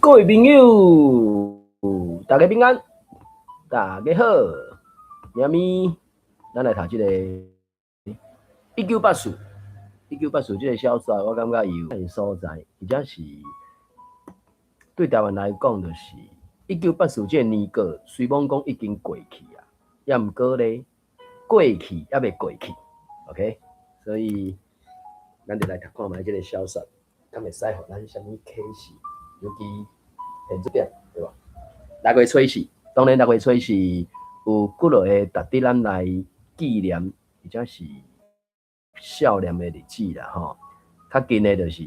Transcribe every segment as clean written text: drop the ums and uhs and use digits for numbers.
各位朋友，大家平安，大家好。明咪，咱来读这个1984。1984这个小说，我感觉有所在，而且是对台湾来讲，就是1984这个年过，虽讲讲已经过去啊，也毋过咧，过去也未过去。OK， 所以咱就来读看卖这个小说，敢会使互咱啥物启示？尤其现这点，对吧？6月初四，当然6月初四有几落个值得咱来纪念，或者是少年的日子啦吼。较近的就是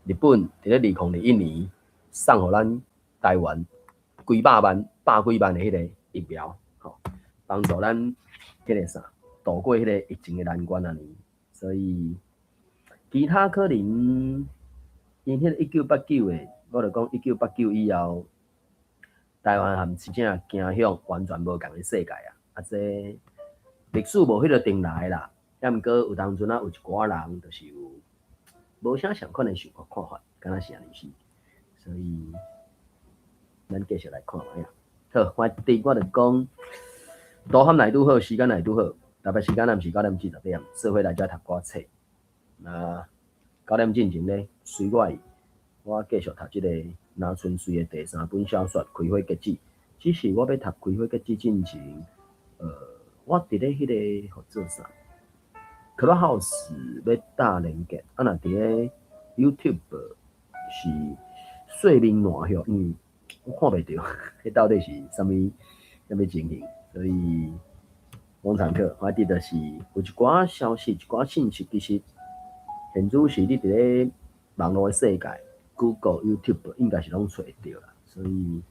日本伫咧2021年送互咱台湾几百万、百几万的迄个疫苗，吼，帮助咱迄个啥度过迄个疫情的难关啊呢。所以其他可能因迄个1989的，我就讲1989以后。台湾含真正走向完全无共的世界啊！啊，这历史无迄个定来啦，也毋过有当阵啊，有一寡人就是有无啥相款的想法看法，敢若是安尼是。所以咱继续来看卖啊。好，我第我就讲，多含来拄好，时间来拄好，特别时间毋是9点至10点，社会来遮读寡册。那9点进前咧，随我继续读即个拿春水的第3本小说《开花结子》。只是我要读《开花结子》进前，我伫咧迄个合作啥 Clubhouse 要搭连接，啊，若伫咧 YouTube 是睡眠乱响，我看袂到，迄到底是啥物情形？所以往常课，我记得是有一寡消息、一寡信息，其实现主是你伫咧网络的世界。Google、YouTube 应该是拢找得到啦，所以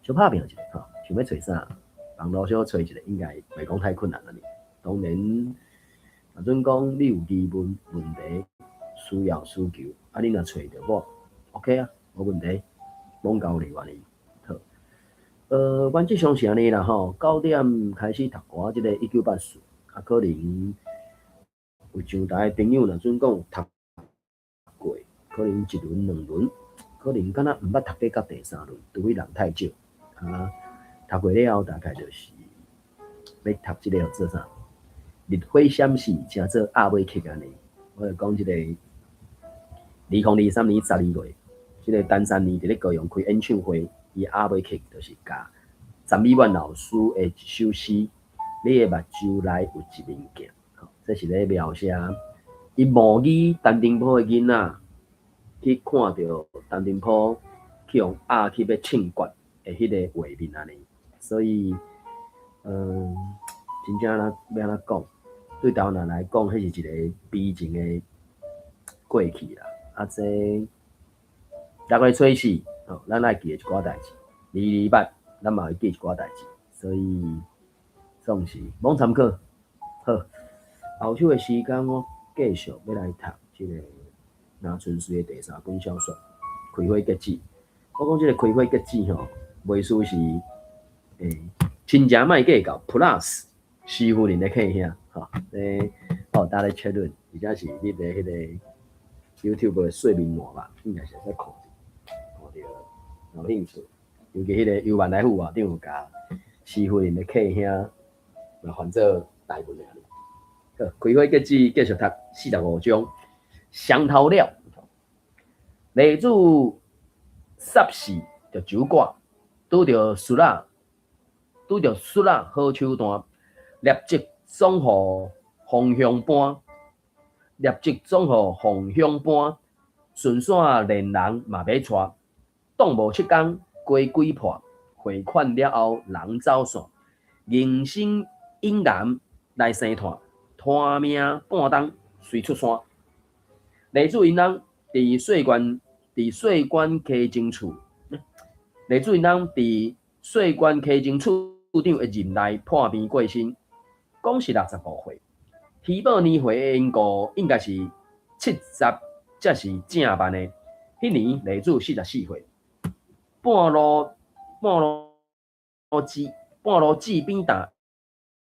小拍拼一下吼，想要找啥，网络小找一个应该袂讲太困难啦呢。当然，若准讲你有疑问、问题、需求，啊，你若找着我 ，OK 啊，无问题，拢交你愿意。好，原则上是安尼啦吼，9点开始读我即个1984，啊，可能有上台的朋友若准讲有读过。可能1轮、2轮，可能敢若毋捌读过到第3轮，除非人太少。啊，读过了后，大概就是要读即个叫做啥？日火闪烁，正做鸭尾曲安尼。我就讲即个2023年12月，即个单山年伫咧高雄开演唱会，伊鸭尾曲就是甲陈美婉老师的一首诗《你的目睭内有一面镜》，这是咧描写伊母语陈澄波的囡仔。去看到陈澄波去用鸭去要称决的迄个画面安尼，所以，真正要安怎讲？对台湾人来讲，迄是一个悲情的过去啦。啊，这6月初四，咱爱记一寡代志，228，咱嘛会记一寡代志，所以总是罔参考。好，后首的时间我继续要来读即个。拿春水的第3本小说《开花结子》，我讲这个《开花结子》吼，袂输是亲情卖计较 Plus 徐夫人的客兄吼，大家确认，而且是你的迄个 YouTube 的睡眠乱吧，应该是在看到有兴趣，尤其迄个尤万来副长有甲徐夫人的客兄来换做台文的。好，《开花结子》继续读45章。双头鸟，例子霎时就酒馆，拄着树仔好手段，立即总互方向搬，顺线连人嘛要带，当无7天鸡鬼破，汇款了后人走散，人生引然来生团，拖命半冬随出山。例子因人伫税关稽征处，例子因人伫税关稽征处长的任内破病过身，讲是65岁。提报年会的因故应该是70才是正办的。迄年例子44岁，半路治边搭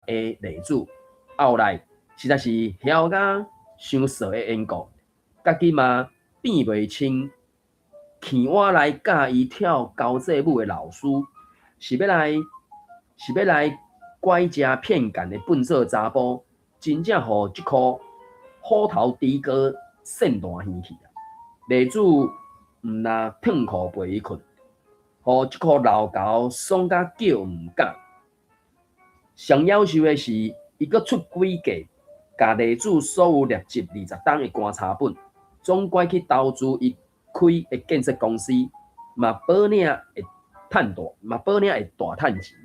的例子，后来实在是晓甲伤少的因故。家己嘛变袂清，去我来教伊跳高制舞的老师，是要来拐食骗干的笨色查甫，真正互即颗虎头猪哥扇大耳去啊！例子毋若脱裤陪伊困，互即颗老狗爽甲叫毋敢。上夭寿的是，伊阁出诡计，甲例子所有列集20档的观察本，总拐去投资伊开的建设公司，嘛保领会大趁钱。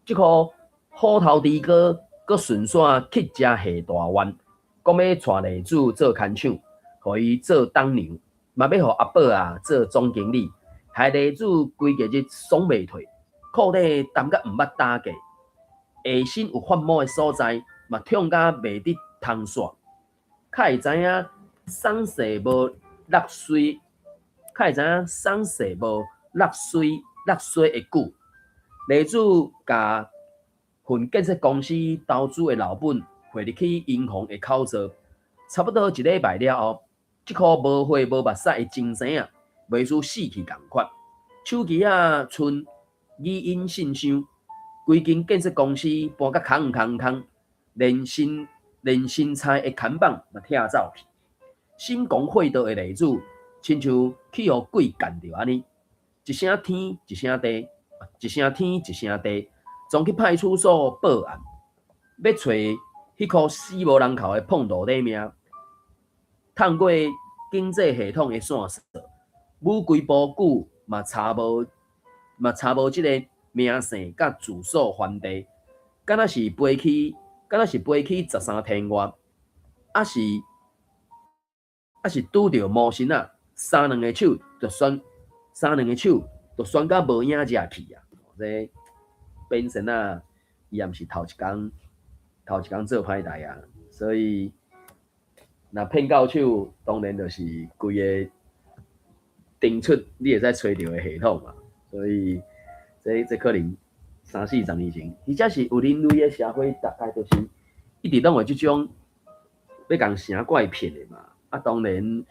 即颗虎头猪哥阁顺线去食下大湾，讲要带例子做牵厂，互伊做当娘，嘛要互阿宝啊做总经理，害例子规个日爽袂退，裤底澹甲毋捌打架，下身有发毛的所在嘛痛甲袂得通煞，较会知影送世无落水，较会知影送世无落水会久。例子甲份建设公司投资的老本汇入去银行的口座，差不多1礼拜了后，即颗无血无目屎的精生啊，袂输死去共款。手机啊，剩语音信箱，规间建设公司搬甲空，连新菜的看板嘛拆走去。心公会道的例子，亲像去互鬼干着安尼，一声天一声地，一声天一声地，总去派出所报案，要找迄颗死无人口的碰đồ底命，透过经济系统的线索，母规部久嘛查无即个名姓甲住所番地，敢若是飞去13天外，还是拄着魔神啊，三两个手就选甲无影只去啊！这本身啊，伊也毋是头一工做歹代啊，所以若骗到手，当然就是规个定出你会使找到的系统嘛。所以这可能30-40年前，或者是有人类的社会，大概都是一直拢有即种要共城怪骗的嘛。啊，当然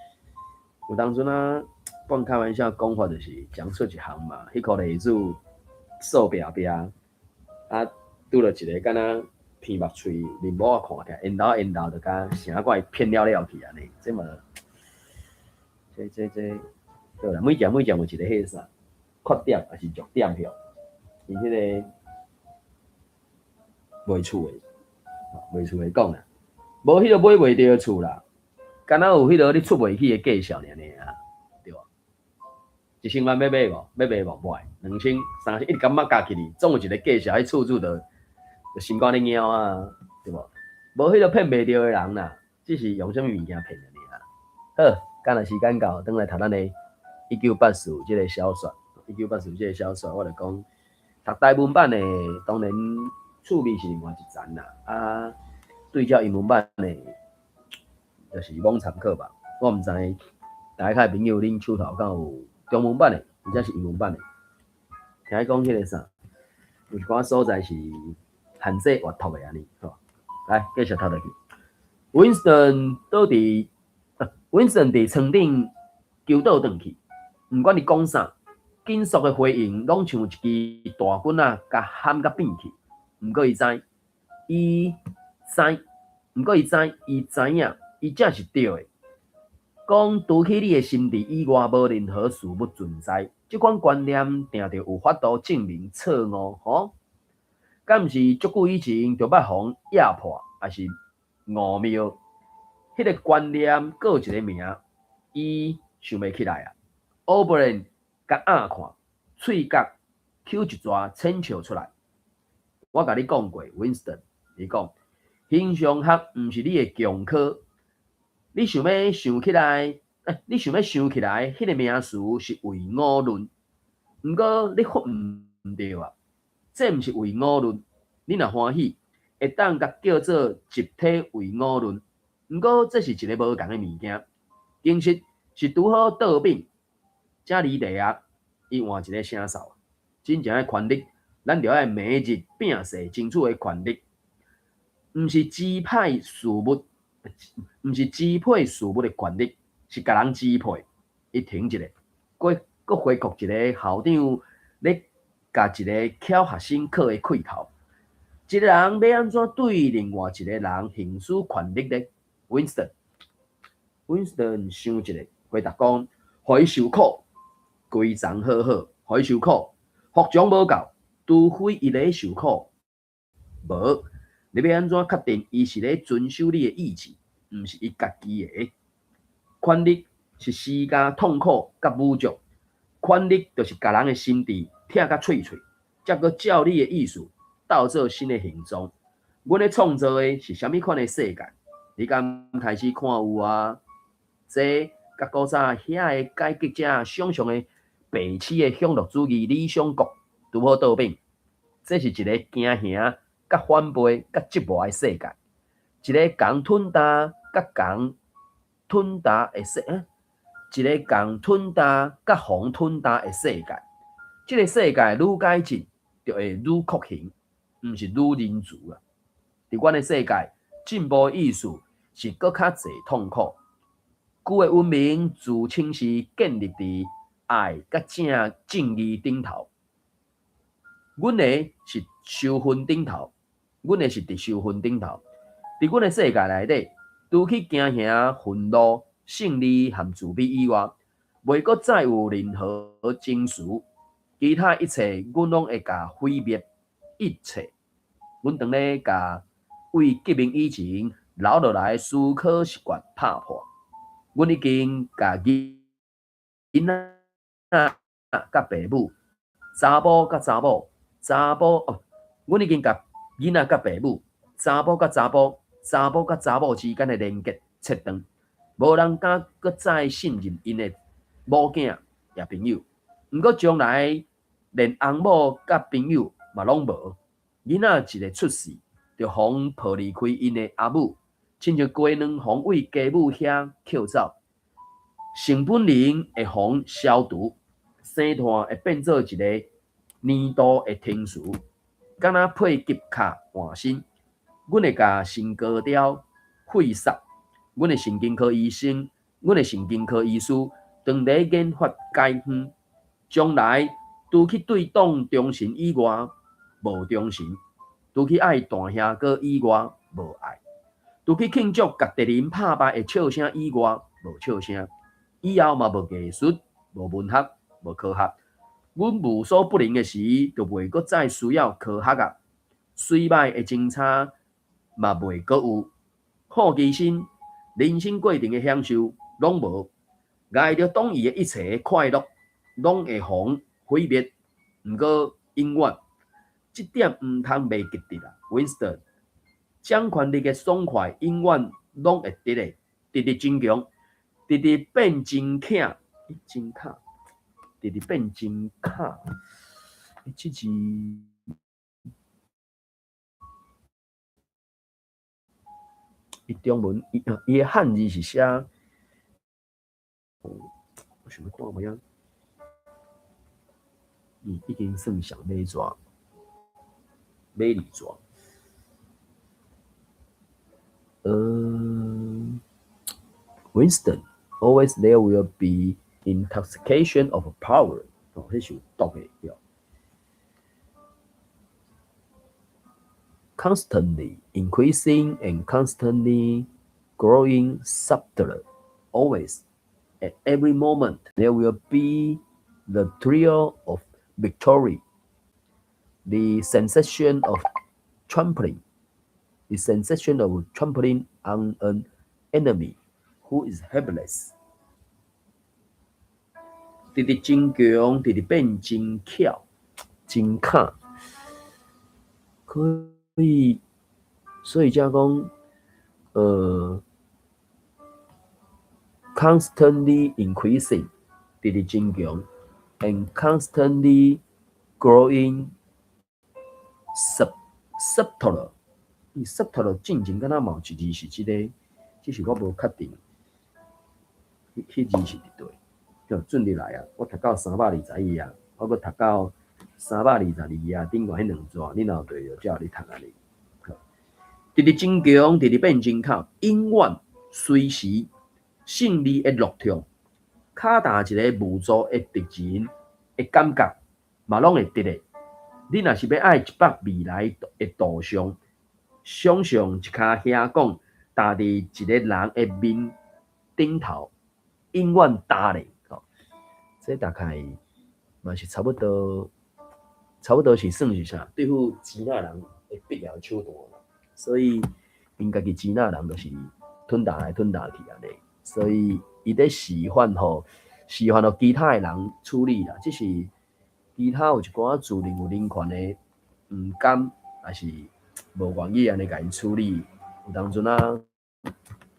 有当阵啊，半开玩笑讲法就是讲出一项嘛，迄颗例子数壁壁啊，拄着一个敢若鼻目喙面膜看起来，缘投就甲城怪骗了去安尼，这嘛，这对啦，每件有一个迄啥缺点还是弱点票，伊迄个卖厝的讲啦，无迄个买袂着的厝啦，敢若有迄个你出袂起的介绍尔啊，对吧？1000万要买无？要买无？买，2000、3000，一直感觉加起哩，总有一个介绍，迄厝主就心肝咧猫啊，对无？无迄个骗袂着的人啦，只是用啥物物件骗着你啊。好，今日时间到，转来读咱的1984这个小说。1984这个小说，我就讲读台文版的，当然趣味是另外一层啦。啊，对照英文版的，就是罔参考吧。我毋知大家朋友恁手头敢有中文版的，或者是英文版的。听伊讲迄个啥，有一寡所在是限制阅读的安尼，吼。来，继续读落去。Winston 伫床顶揪倒转去，毋管你讲啥。紧速的回应，拢像一支大棍啊，甲喊甲变去。毋过伊知影，伊这是对的。讲除去你的心智以外，无任何事物存在。这款观念定着有法度证明错误，吼？敢毋是足久以前就捌互压迫，还是误谬？迄个观念阁有一个名，伊想袂起来啊。O'Brien 甲眼看，喙角抽一撮浅笑出来。我甲你讲过 ，Winston， 伊讲形象学毋是你的强科，你想要想起来，迄个名词是唯我论，毋过你发毋对啊，这毋是唯我论，你若欢喜，会当甲叫做集体唯我论，毋过这是一个无共的物件，其实是拄好倒面。这离地啊，伊换一个声哨，真正的权力，咱着爱每日拼死争取的权力，毋是支配事物的权力，是甲人支配。伊停一下，佫回顾一个校长咧甲一个翘学生课的开头。一个人要安怎对另外一个人行使权力呢 ？Winston 想一下，回答讲：，互伊受苦，规丛好好，互伊受苦，服从无够，除非伊咧受苦，无你要安怎确定伊是咧遵守你的意志，毋是伊家己的？权力是施加痛苦甲侮辱，权力就是甲人的心智拆甲碎碎，才佫照你的意思斗做新的形状。阮咧创造的是啥物款的世界？你敢开始看有啊？这甲古早遐个解决者想象的白痴的享乐主义理想国拄好倒变。这是一个惊吓、甲反背、甲折磨的世界，一个共吞大、甲共吞大的一个共吞大、甲互吞大的世界。这个世界愈改进，就会愈酷刑，毋是愈仁慈啊！伫阮的世界，进步的意思是搁较侪痛苦。旧的文明自称是建立伫爱甲正义顶头。阮的是受训顶头，阮的是伫受训顶头。伫阮的世界内底，除去惊吓、愤怒、胜利和自卑以外，袂阁再有任何情绪，其他一切阮拢会甲毁灭。一切，阮当咧甲为革命以前留落来思考习惯拍破。阮已经甲囡仔甲爸母、查甫甲查某。阮已经甲囡仔甲爸母、查甫甲查甫、查某甲查某之间的连结切断，无人敢搁再信任因的某囝也朋友。毋过将来连翁某甲朋友嘛拢无，囡仔一个出世，就互抱离开因的阿母，亲像鸡卵互为家母遐捡走，性本能会互消除，生团会变做一个年度的天使，敢若配吉卡换身。阮会甲身高雕废杀，阮的神经科医生，阮的神经科医师，当咧研发解方，将来除去对党忠诚以外，无忠诚；除去爱大兄哥以外，无爱；除去庆祝甲敌人拍败的笑声以外，无笑声。以后嘛无艺术，无文学，无科学。阮无所不能的时，就袂阁再需要科学啊。水歹的侦查嘛袂阁有，好奇心、人生过程的享受拢无，爱着当伊的一切快乐，拢会互毁灭。毋过永远，这点毋通袂记得啦 ，Winston。掌权力的爽快永远拢会得的，直直真强，直直变真巧，真巧。直直变真卡，这字伊中文伊的汉字是写，我想要看有影，已经算上买纸，买字纸。Winston, always there will be intoxication of power. 迄是有毒的。Constantly increasing and constantly growing subtler. Always, at every moment, there will be the thrill of victory, the sensation of trampling, the sensation of trampling on an enemy who is helpless. 直直真强，直直变真巧，真卡，可以，所以才讲，constantly increasing， 直直真强 ，and constantly growing subtler。subtler 进前敢若嘛有一字是即个，只是我无确定，迄字是伫对。就准入来啊！我读到321啊，我阁读到322啊，顶悬迄两纸，你若有对着，才有你读安尼。直直真强，直直变真巧，永远随时胜利的乐痛，卡达一个无助的敌人的感觉，嘛拢会得的。你若是要爱一百未来的图像，想象一卡遐讲，踏伫一个人的面顶头，永远打咧。这大概嘛是差不多是算是啥？对付支那人的必要手段。所以因家己支那人就是吞打来吞打去安尼。所以伊在示范互其他的人处理啦，只是其他有一寡自认有人权的毋甘，还是无愿意安尼甲因处理。有当阵啊，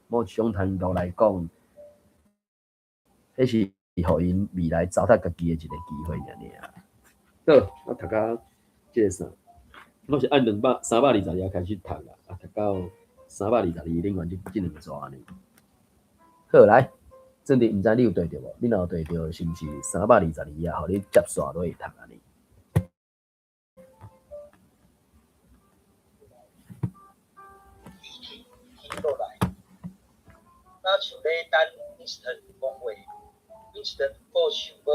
某一种程度来讲，迄是互因未来糟蹋家己的一个机会尔尔。好，我读到即个啥？我是按322开始读啦，读到322，另外即两组安尼。好，来，真的毋知你有对着无？你若有对着，是毋是322啊？互你接续落去读安尼？听落来，那像咧等 Winston 讲话 ，Winston 个想要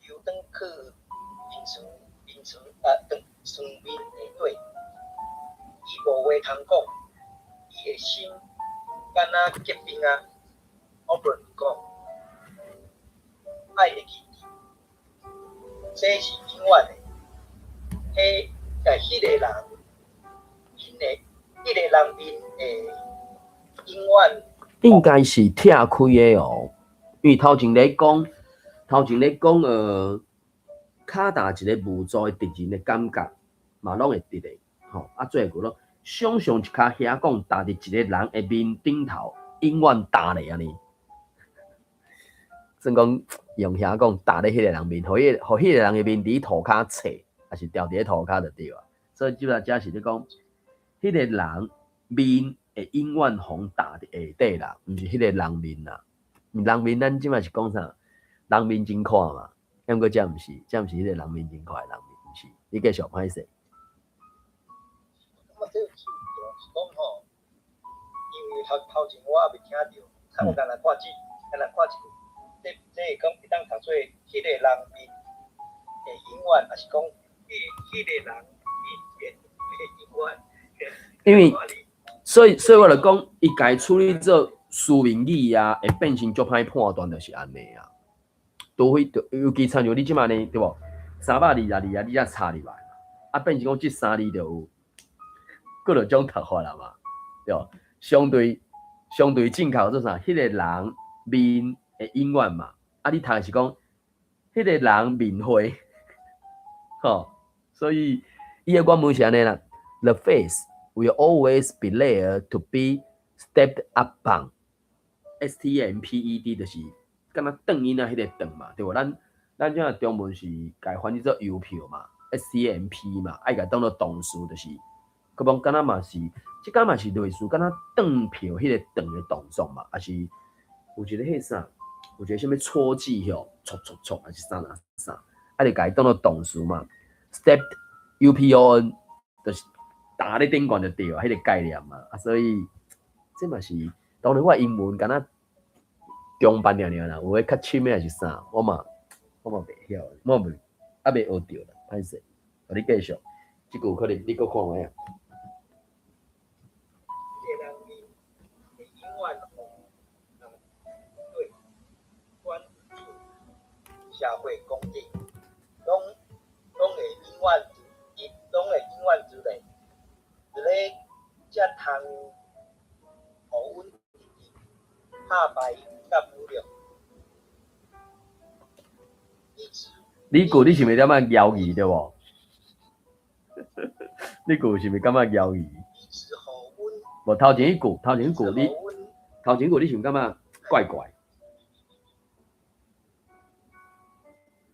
游转去船面的对，伊无话通讲，伊的心敢若结冰啊！我不能讲，爱会记住，这是永远的。迄个人，因的迄个人面的永远应该是拆开的哦，因为头前咧讲，卡达一个无助的敌人的感觉，嘛拢会得的。吼，最后咯，想象一卡遐讲，踏伫一个人的面顶头，永远打咧安尼。算讲用遐讲打咧迄个人面，互迄个人的面伫涂骹切，还是掉伫涂骹就对啊。所以即个只是咧讲，迄个人面会永远互打伫下底啦，毋是迄个人面啦。人面咱即摆是讲啥？人面真看嘛。毋过这毋是迄个人面真快的人面，毋是，你继续歹势。我这有趣是讲吼，因为头前我也未听着，我干来看一个，这会讲一当读做迄个人面会永远，还是讲迄个人面会永远？因为所以我就讲，伊家处理做书面语啊，会变成足歹判断，就是安尼啊。除非尤其参照你即摆呢，对无？322啊，你才插入来，变成讲即3字就有各种种读法啦嘛，对无？相对正确做啥？迄个人面会永远嘛，你读的是讲迄个人面会，吼，所以伊的原文是安尼啦 ：The face will always be there to be stepped upon. STEMPED 就是。敢若转音啊，迄个转嘛，对无？咱即个中文是改翻译做邮票嘛 ，STMP 嘛，爱甲当做动词，就是，佮讲敢若嘛是，即敢嘛是类似敢若转票迄个转的动作嘛，还是有一个迄啥，有一个啥物戳记吼，戳，还是啥，就甲伊当做动词嘛 ，stepped UPON 就是打咧顶悬就对啊，迄个概念嘛，所以这嘛是当然我英文敢若。中班了啦，有诶较深诶还是啥，我嘛袂晓，我未学着啦，歹势。互你继续，即句可能你搁看卖啊。个人面会永远对关注社会公益，拢会永远之类，咧才通互阮拍败。你句你是咪点仔妖异对无？你句是咪感觉妖异？无头前一句你是毋感觉怪怪？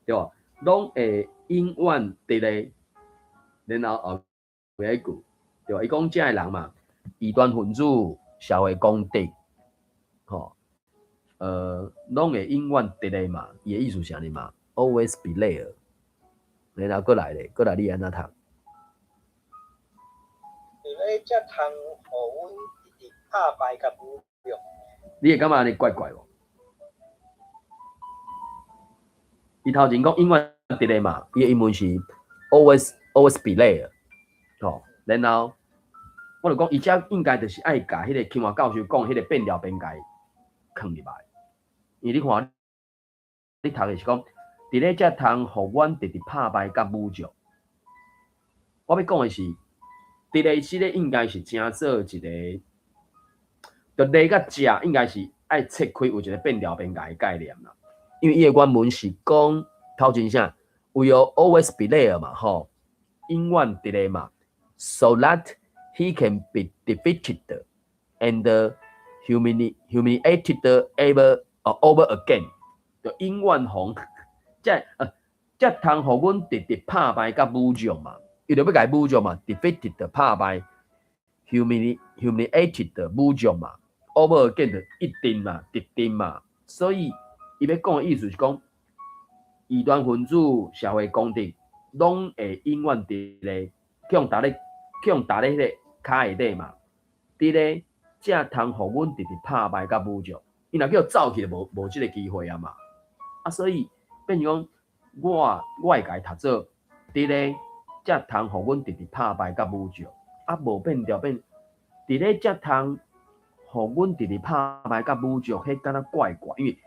对无？拢会永远伫咧，然后后尾一句对无？伊讲遮个人嘛，异端分子、社会公敌。吼，拢会永远伫咧嘛，伊诶意思是安尼嘛 ，always be there。然后过来你安怎读？咧才通互阮一直拍败甲无用。你会感觉安尼怪怪无？伊头前讲永远伫咧嘛，伊的英文是 always be there， 哦，然后我就讲，伊遮应该就是爱甲迄个清华教授讲迄个变调变解藏入来，因为你看，你读的是讲，伫咧遮通互阮直直拍败甲侮辱。我要讲的是，伫咧即个应该是正做一个，就嚟甲遮应该是爱切开有一个变调变解的概念啦。因为伊的原文是讲头前啥 ，will always be there 嘛，吼，永远伫咧嘛 ，so that he can be defeated and humiliated ever over again， 就永远互才通互阮直直拍败甲侮辱嘛，伊就要甲伊侮辱嘛 ，defeated 拍败 ，humiliated 侮辱嘛 ，over again 就一定嘛，直定嘛，所以。伊要讲的意思是讲，异端分子、社会公敌，拢会永远伫咧向打咧迄个骹下底嘛，伫咧才通互阮直直拍败甲侮辱。伊若叫走去就无即个机会啊嘛。啊，所以变成讲，我会甲伊读做伫咧才通互阮直直拍败甲侮辱。啊，无变调变，伫咧才通互阮直直拍败甲侮辱，迄敢若怪怪，因为。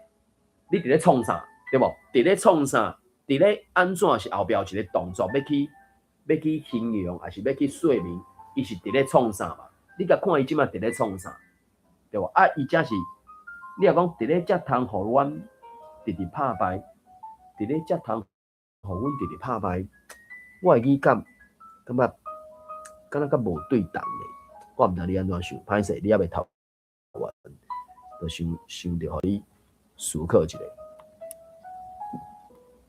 你伫咧创啥，对无？伫咧创啥？伫咧安怎是后壁有一个动作要去形容，还是要去说明？伊是伫咧创啥嘛？你甲看伊即马伫咧创啥，对无？啊，伊才是你若讲伫咧才通互阮直直拍败，伫咧才通互阮直直拍败，我的语感感觉敢若较无对当咧。我毋知你安怎想，歹势，你还袂读完，就想着互你。思考一下，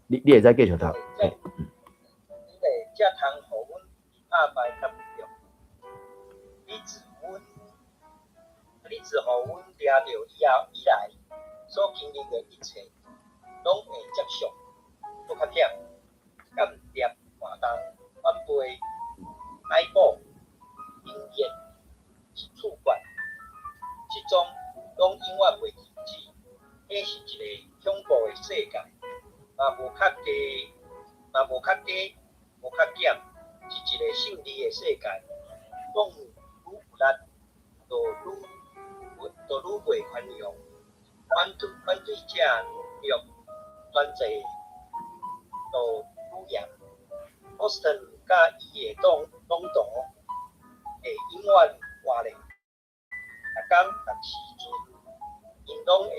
你会再继续读。因为才通互阮拍败甲侮辱，你自互阮掠着以来所经历的一切，拢会接受，搁较忝，甲毋跌换东反背，爱补、应验、处管，即种拢永远袂停止。迄是一个恐怖的世界，嘛无较加，无较减，是一个胜利的世界。讲愈有力，就愈袂宽容。反对者努力专制，就愈严。奥斯顿甲伊的拢同会永远活咧，逐工逐时阵，因拢会。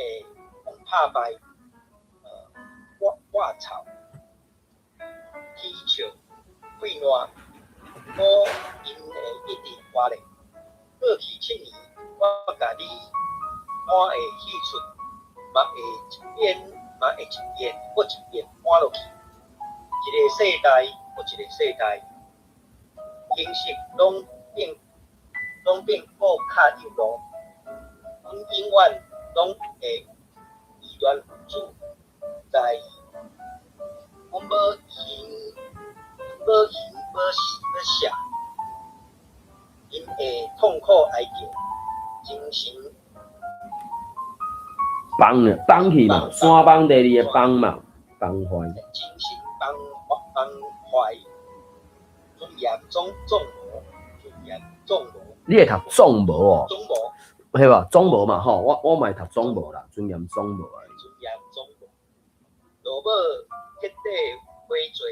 拍败，我操，踢笑，溃烂，我因会一直活咧。过去7年，我甲你满会戏出，嘛会一遍搁一遍满落去。一个世代搁一个世代，形式拢变好较有路，阮永远拢会。异端分子在阮无形下，因会痛苦哀叫，精神放去嘛，山崩第二个崩嘛，崩坏。精神崩坏，尊严纵无。你会读纵无哦？纵无，系吧？纵无嘛，吼，我嘛会读纵无啦，尊严纵无。落尾彻底回罪，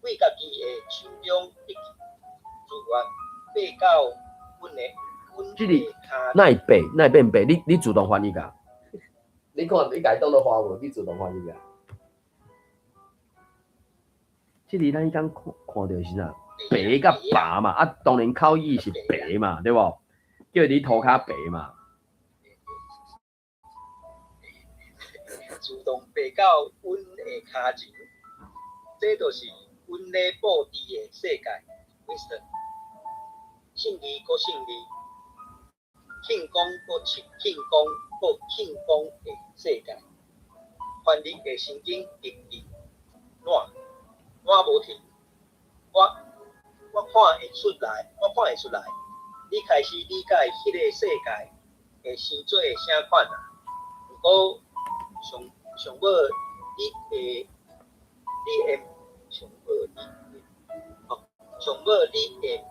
为家己的手中一己自愿爬到阮的骹。那会变白？你自动翻译噶？你看你家当到华文，你自动翻译噶？即个咱刚看到是啥？白甲白嘛，啊，当然口语是白嘛，对无？叫你涂骹白嘛。自动爬到阮的骹前，这就是阮咧布置的世界。Winston， 胜利搁胜利，庆功搁庆功的世界。权力的神经直直烂无停。我看会出来，你开始理解迄个世界会生做啥款啊？不过上尾你会上尾上尾你会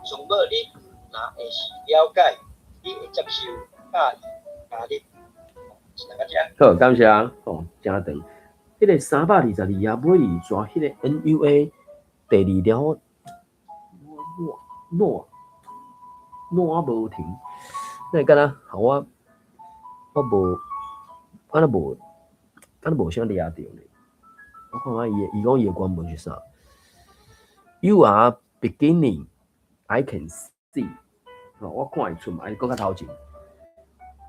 上尾你若会是了解，你会接受教义加入，是哪个只？好，感谢哦，真长。迄个322啊，尾二抓迄个 NUA 第二条烂无停，那敢若互我无，安尼无啥掠着咧。我看下伊讲伊的原文是啥 ？You are beginning, I can see。我看会出嘛，讲较头前。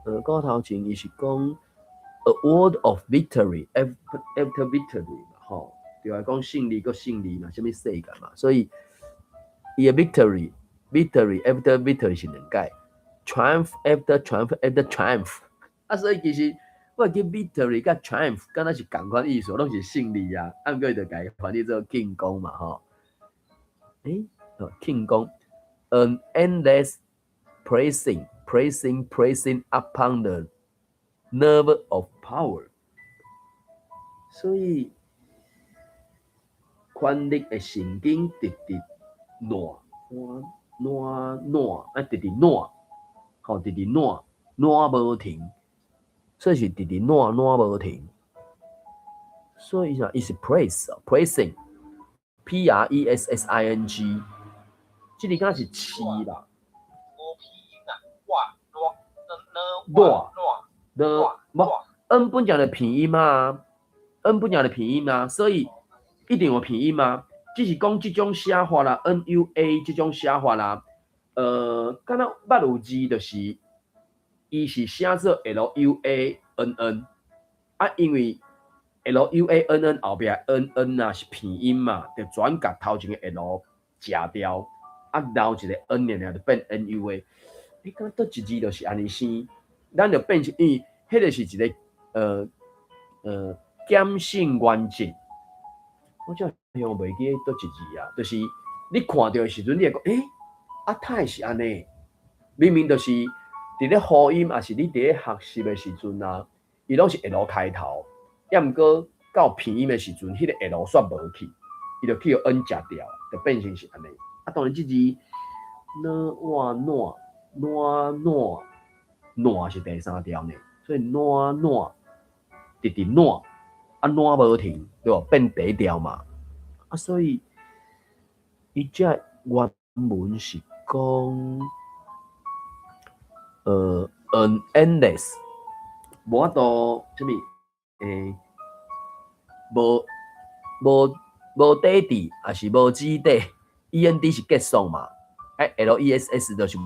讲到头前，伊是讲 a word of victory after victory 嘛，吼，就来讲胜利个胜利嘛，什么世界嘛，所以伊的 victory after victory 是两解 ，triumph after triumph 啊，所以其实我记 victory 甲 triumph 敢若是同款意思，拢是胜利啊，按过就改翻译做庆功嘛，吼，庆功 ，an endless praising upon the nerve of power， 所以权力的神经直直烂，直直烂，吼，直直烂无停，所以是直直烂无停。所以伊是 praising，P-R-E-S-S-I-N-G， 这里敢是气吧？无鼻音啊，N 本讲的拼音嘛 ，N 本讲的拼音嘛，所以一定有拼音嘛。只是讲这种写法啦 ，NUA 这种写法啦，敢若捌有字就是，伊是写做 LUANN， 啊，因为 LUANN 后壁 NN 啊是拼音嘛，就转甲头前的 L 吃掉，啊，留一个 N 就变 NUA。敢倒一字就是安尼生，咱就变成伊，迄个是一个减性原则。我真用袂记倒一字啊，就是你看到的时阵，你会讲，它会是安尼，明明就是伫咧发音，也是你伫咧学习的时阵啊，伊拢是 L 开头，也毋过到拼音的时阵，迄个 L 煞无去，伊就去互 N 食掉，就变成是安尼。啊，当然这字烂是第三条呢，所以烂直直烂，啊烂无停，对吧？变第一条嘛，啊，所以伊这原文是讲an endless， 无法度什么无底底，还是无基底 ，END 是结束嘛，LESS 就是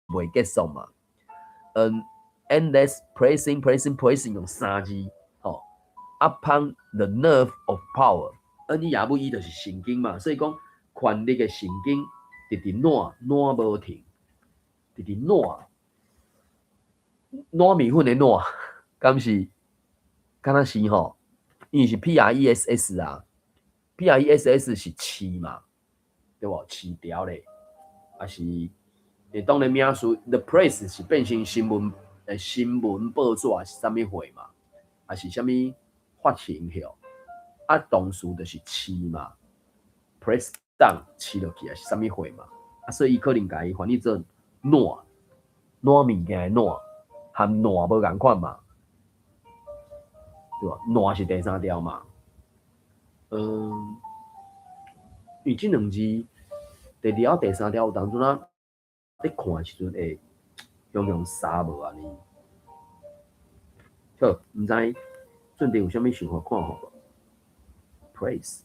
袂结束嘛。endless praising 用三字，吼 ，upon the nerve of power，N 也不伊就是神经嘛，所以讲权力的神经直直烂无停，直直烂米粉的烂，敢是敢若是吼，因为是 PRESS 啊 ，PRESS 是刺嘛，对无？刺条咧，还是？当然，名词 the press 是变成新闻报纸是啥物货嘛？还是啥物发行票？啊，动词就是刺嘛 ，press down 刺落去啊是啥物货嘛？啊，所以伊可能甲伊翻译做烂物件的烂，和烂无共款嘛，对吧？烂是第三条嘛，因为这两字第二条、第三条有当中啊。你看的时阵会用沙无安尼，好，毋知准定有啥物想法看法无 ？Praise，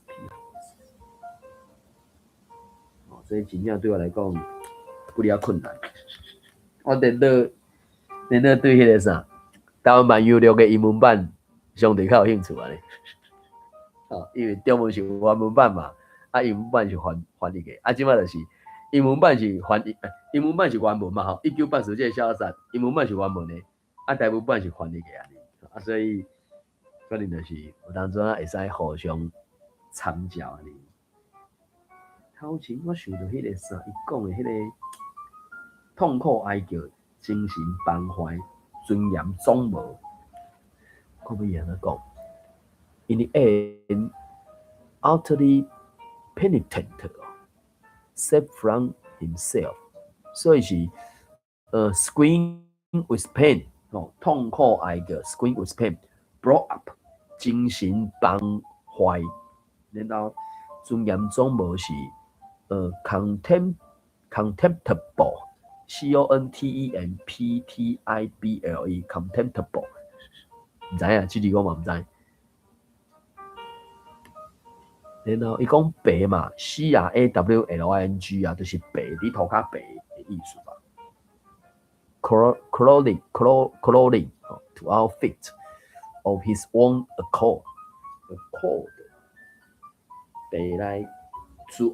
所以真正对我来讲不了困难。我连到对迄个啥台湾版 U6 的英文版相对较有兴趣安尼，因为中文是原文版嘛，啊英文版是翻译的，啊即摆就是。英文版是翻译，英文版是原文嘛吼，1980这个小说，英文版是原文的，啊台文版是翻译的安尼，啊所以可能就是有当阵会使互相参照安尼。头前我想到迄个啥，伊讲的迄个痛苦哀叫，精神崩坏，尊严总无。可不可以安尼讲 ？In the end, utterly penitent, saved from himself。所以是scream with pain， 痛苦哀嘅 scream with pain，brought up 精神崩坏，然后尊严总无是contemptible，contemptible， contemptible， 唔知啊，这字我嘛唔知。然後伊講白嘛，CRAWLING 啊，就是白，你塗較白的意思吧。clothing to outfit of his own accord， 白來自願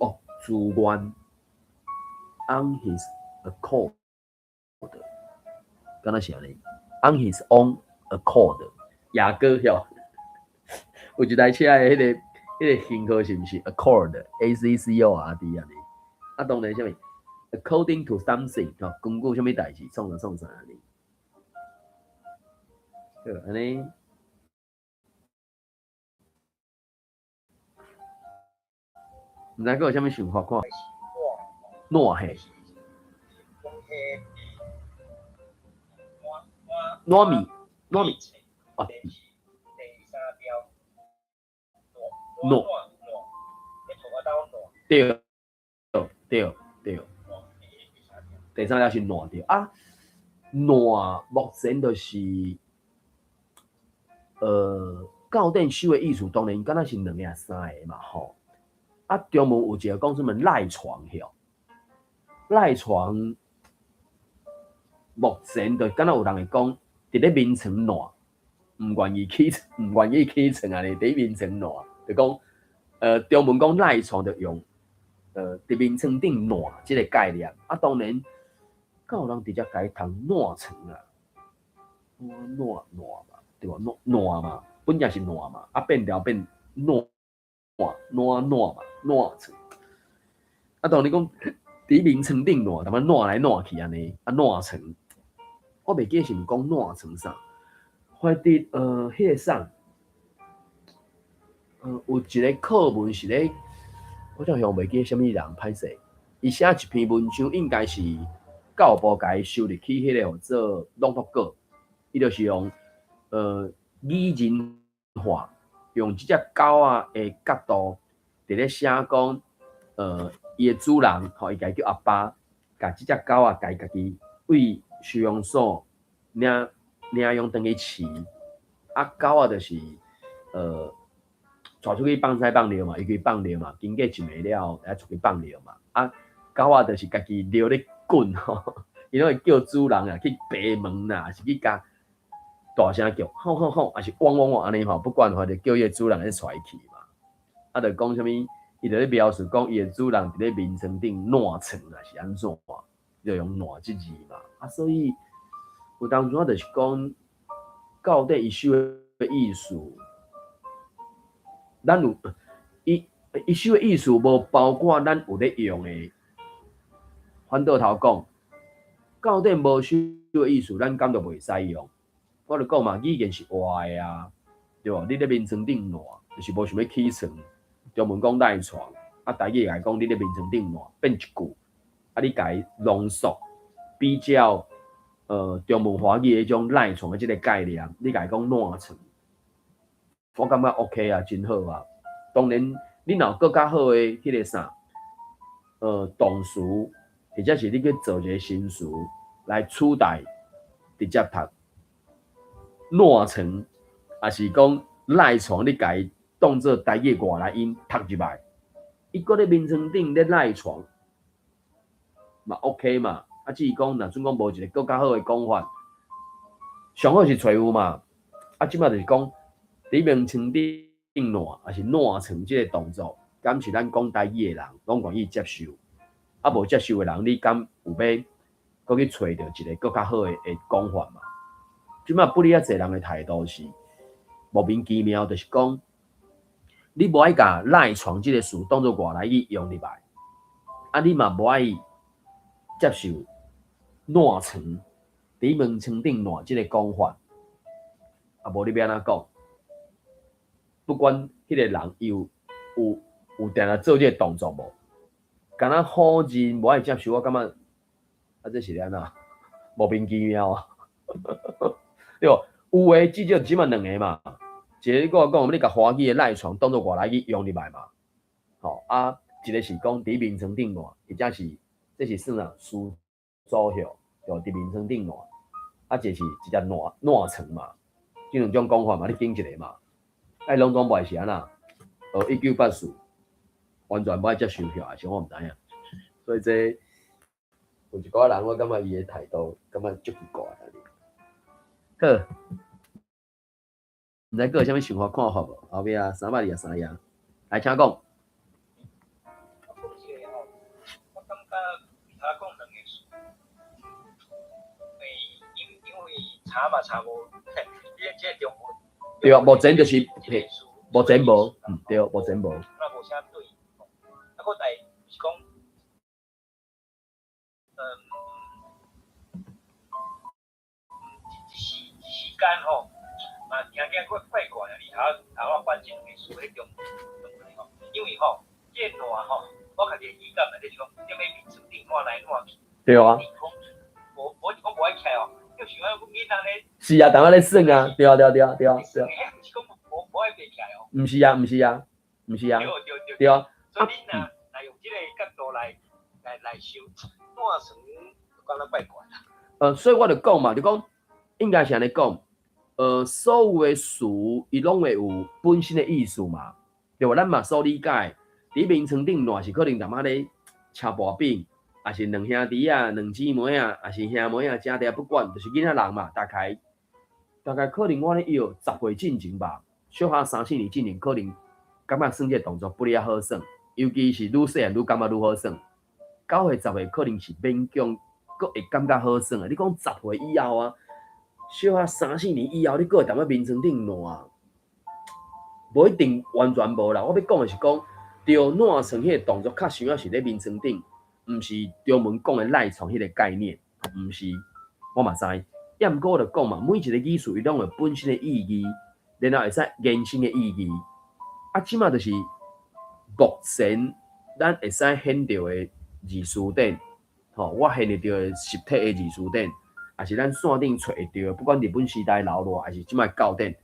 on his accord， 敢若是安尼 ，on his own accord， 雅歌曉，有一台車的迄個。迄個型號是毋是 accord，ACCORD 安尼？啊，當然啥物 according to something， 根據啥物代志創啥安尼？好，安尼。毋知閣有啥物想法看？糯嘿，糯米，哦。糯，對，第三條是糯對啊。糯目前就是教典修的意思，當然敢若是兩個三個嘛吼。啊，中文有一個講什麼賴床曉，賴床目前就敢若有人會講，佇咧眠床爛，唔願意起床安尼，佇眠床爛。就講，中文講賴床就用，佇眠床頂爛即個概念。啊，當然，敢有人直接改讀爛床啊，爛嘛，對吧？爛嘛，本來是爛嘛，啊變調變爛嘛，爛床。啊，當你講佇眠床頂爛，淡仔爛來爛去安尼，啊爛床，我袂記是毋講爛床啥，或者迄個啥。有一個課文是咧，我真係袂記啥物人歹勢。伊寫一篇文章，應該是教育部甲伊收入去迄個做朗讀稿。伊就是用擬人化，用即隻狗仔的角度，佇咧寫講，伊的主人，吼，伊家叫阿爸，甲即隻狗仔家己為收容所領養轉去飼，啊狗仔就是帶出去放屎放尿嘛，伊去放尿嘛，經過一暝了，來出去放尿嘛。啊，狗仔就是家己尿咧滾吼，伊攏會叫主人啊去爬門啦，是去甲大聲叫，吼吼吼，還是汪汪汪安尼吼，不管吼，就叫伊個主人咧出去嘛。啊，就講啥物，伊就咧描述講伊個主人佇咧眠床頂爛床啊，是安怎？就用爛即字嘛。啊，所以有當陣就是講，到底伊修的意思。咱有伊修的意思無包括咱有咧用的。反倒頭講，到底無修的意思，咱敢就袂使用。我就講嘛，語言是活的啊，對吧？你咧眠床頂爛，就是無想要起床。中文講賴床，啊，台語來講，你咧眠床頂爛，變一句，啊，你家濃縮比較中文華語的迄種賴床的這個概念，你家講爛床。我感覺 OK 啊，真好啊。當然，你若有更較好的迄個啥，動詞，或者是你去做一個新詞來取代直接讀爛床，也是講賴床，你家當做台語外來音讀入來，伊擱咧眠床頂咧賴床，嘛 OK 嘛。啊，只是講，若準講無一個更較好的講法，上好是找有嘛。啊，即擺就是講。佇眠床頂爛，還是爛床這個動作，敢是咱講台語的人攏願意接受？啊，無接受的人，你敢有要閣去找到一個更較好的講法嘛？即擺不哩啊，儕人的態度是莫名其妙，就是講你無愛甲賴床這個詞當作外來語用入來，啊，你嘛無愛接受爛床伫门床顶烂即个讲法，啊无你要安怎讲？不管迄个人有定定做即个动作无，敢若好人无爱接受，我感觉啊这是安怎莫名其妙啊！对，有诶至少即码两个嘛，一个你跟我讲，你甲华语诶赖床当做外来语用入来嘛，吼啊，一个是讲伫眠床顶烂，或者是这是算啊书组效，就伫眠床顶烂，啊，就是直接烂床嘛，即两种讲法嘛，你拣一个嘛，哎，拢讲袂是安那，1984完全无爱接受票，还是我毋知影，所以这有一寡人，我感觉伊诶态度，感觉足奇怪啊！好，毋知佫有啥物想法看法无？后壁啊，323样，来请讲。我感觉其他讲两个事，因为查嘛查无，你这个中文对啊，目前就是目前无，对，目前无。那无啥对，啊，个代就是讲，一时间吼，嘛听怪怪啊！你头我关这两个事迄中吼，因为吼，这烂吼，我家己语感内底是讲，踮咧面床顶换来换去。对啊。无是讲无爱起哦，就想要讲囡仔咧。是啊，当我咧算啊，对啊。是讲无爱爬起来哦。毋是啊。对啊。所以你若用这个角度来想，换床感觉怪怪啦。所以我就讲嘛，就讲应该是安尼讲，所有的词伊拢会有本身的意思嘛，对无？咱嘛所理解，伫眠床顶烂是可能淡仔咧车跋饼，也是两兄弟啊、两姊妹啊，也是兄妹啊、姐弟啊，不管，就是囡仔人嘛，大概可能我咧摇10岁进前吧，小下3、4年进前，可能感觉算这个动作不哩好算，尤其是愈细汉愈感觉愈好算。9岁、10岁可能是勉强，佫会感觉好算啊。你讲10岁以后啊，小下3、4年以后，你佫会踮咧眠床顶烂，无一定完全无啦。我要讲的是讲，着烂床迄个动作，较像是咧眠床顶，毋是中文讲的赖床迄个概念，毋是。我嘛知，也毋过我就讲嘛，每一个语词伊拢有本身的意义，然后会使延伸的意义。啊，即马就是目前咱会使显着的字词典，吼，我显得着实体的字词典，也是咱线顶找会着，不管日本时代留落，还是即摆教典，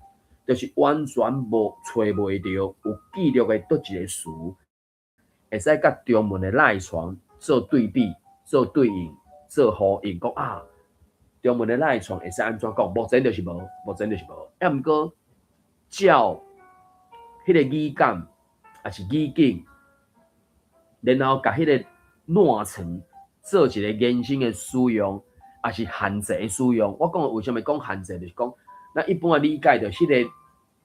就是完全无找袂着有记录的倒一个词，会使甲中文的赖床做对比、做对应、做呼应，讲啊，中文的赖床会使安怎讲？目前就是无，也毋过照迄个语感，也是语境，然后甲迄个烂床做一个延伸的使用，也是限制的使用。我讲为什么讲限制，就是讲咱一般的理解，就是迄个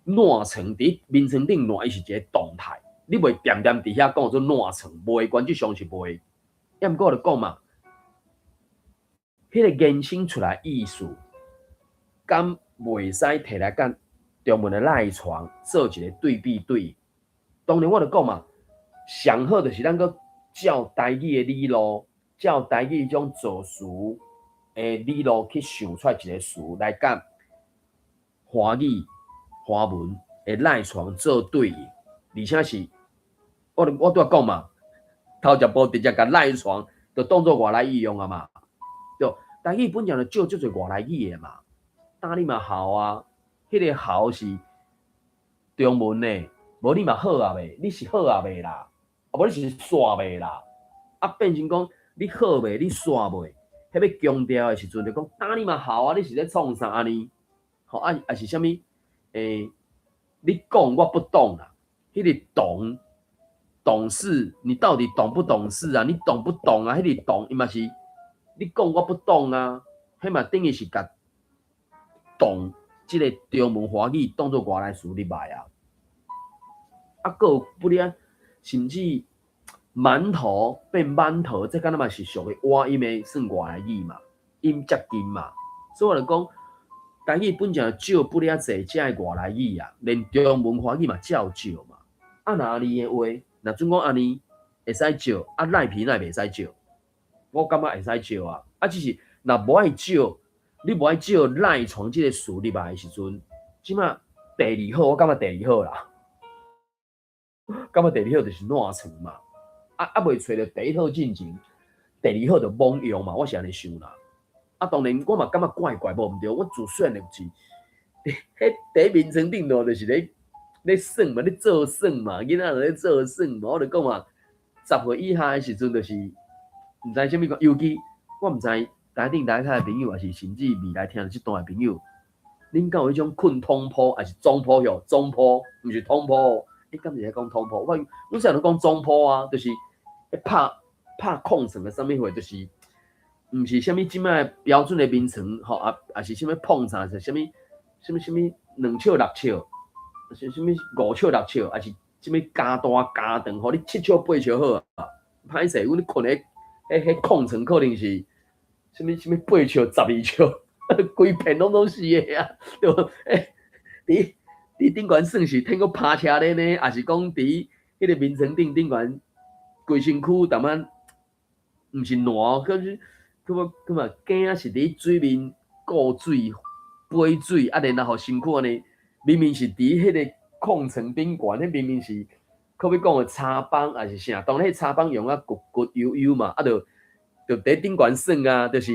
烂床伫眠床顶烂，伊是一个动态，你袂点伫遐讲做烂床，袂，原则上是袂。也毋过我就讲嘛，迄个延伸出来意思，敢袂使摕来甲中文的赖床做一个对比对应。当然我就讲嘛，上好就是咱个照台语的理路，照台语迄种造词的理路去想出来一个词来甲华语、华文的赖床做对应，而且是我拄仔讲嘛，头一步直接甲赖床就当作外来语用啊嘛，对，台语本身就少足侪外来语的嘛，当你嘛好啊，迄个好是中文的，无你嘛好啊袂，你是好啊袂啦，啊无你是煞袂啦，啊变成讲你好袂，你煞袂，迄要强调的时阵就讲当你嘛好啊，你是咧创啥安尼？吼啊，还是啥物？你讲我不懂啦，迄个懂事，你到底懂不懂事啊？你懂不懂啊？迄个懂，伊嘛是你讲我不懂啊，迄嘛等于是甲懂即个中文华语当作外来词入来啊。啊，佫有不然，甚至馒头变馒头，这敢若嘛是属于外音的算外来语嘛，音接近嘛。所以我就讲，台语本身少不了济遮的外来语啊，连中文华语嘛照少嘛。啊，若安尼的话，若准讲安尼会使少，啊赖皮那袂使少，我感觉会使少啊。啊，只是若无爱少，你无爱照赖床这个事入来的时阵，即马第二号，我感觉第二号啦，感觉第二号就是烂床嘛，未找到第一号进前，第二号就罔用嘛，我是安尼想啦。当然我嘛感觉怪怪无毋对，我自选的是，迄第一名称顶头就是咧耍嘛，咧做耍嘛，囡仔就咧做耍嘛，我就讲嘛，10岁以下的时阵就是毋知啥物讲，尤其我毋知台顶台下的朋友，还是甚至未来听这段的朋友，恁敢有迄种困通铺，还是中铺哟？中铺毋是通铺，敢是在讲通铺？我常都讲中铺啊，就是拍空床的上面会就是。毋是啥物即摆标准的名称，吼也是啥物碰啥，是啥物2尺6尺，是啥物5尺6尺，还是啥物加大加长，互你7尺8尺好啊？歹势，阮困咧迄空床可能是啥物8尺12尺，规片拢是的啊，对无？伫顶悬算是听过趴车咧呢，还是讲伫迄个名称顶悬规身躯淡仔毋是烂，可是。咁嘛，囝仔是伫水面过水、飞水，然后身躯安尼，明明是伫迄个空床顶悬，迄明明是可要讲的插帮还是啥？当然，迄插帮用啊骨悠悠嘛，就伫顶悬耍啊，就是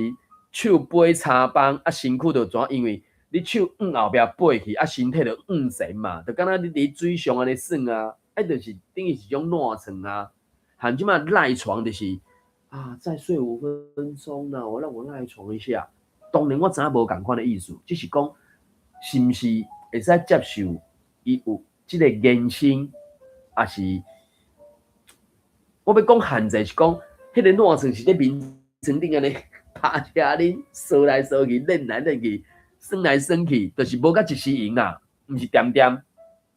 手背插帮，身躯就怎？因为你手后壁背去，身体就前嘛，就敢若你伫水上安尼耍啊，就是等于是种烂床啊，含即马赖床就是。再睡5分钟啦，让我赖床一下。当然我知影无共款的意思，只是讲是毋是会使接受伊有即个言行，还是我要讲限制是讲，迄个烂床是咧面床顶安尼趴车恁扫来扫去，练来练去，耍来耍去，就是无甲一时赢啊，毋是点点。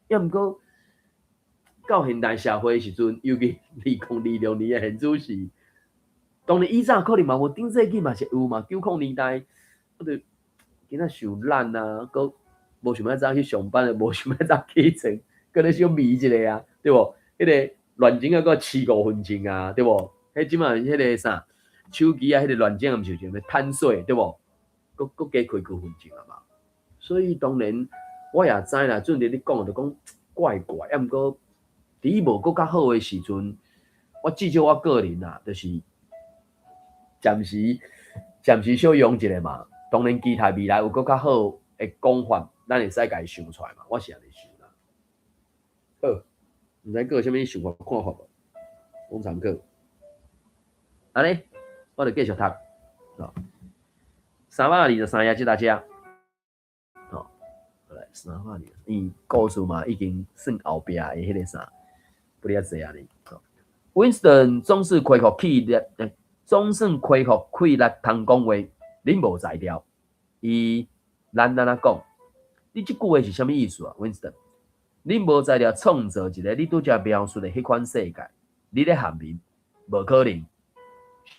要毋过到现代社会时阵，尤其2026年的现主是。当然，以前可能嘛，无顶世纪嘛是有嘛，90年代，我著今仔受懒啊，佮无想要早去上班，无想要早起床，佮咧小迷一下啊，对无？迄个乱情啊，佮7、5分钟啊，对无？迄即马迄个啥手机啊，迄个乱情啊，毋是就要贪水，对无？佮加开9分钟啊嘛。所以当然我也知啦，阵日你讲就讲怪怪，毋过伫无佮较好的时阵，我至少我个人啊，就是。暂时小用一下嘛，当然期待未来有更较好的讲法，咱会使家己想出来嘛。我是安尼想啦。好，毋知佫有啥物想法看法无？讲参考。安尼，我就继续读。323页，即大家。好，来320。故事嘛，已经算后壁的迄个啥，不哩济啊哩。Winston 总是开口气的。总算恢复气力通讲话，恁无才调。咱安讲，你即句话是啥物意思啊 ？Winston， 恁无才调创造一个你拄则描述的迄款世界，你咧喊面无可能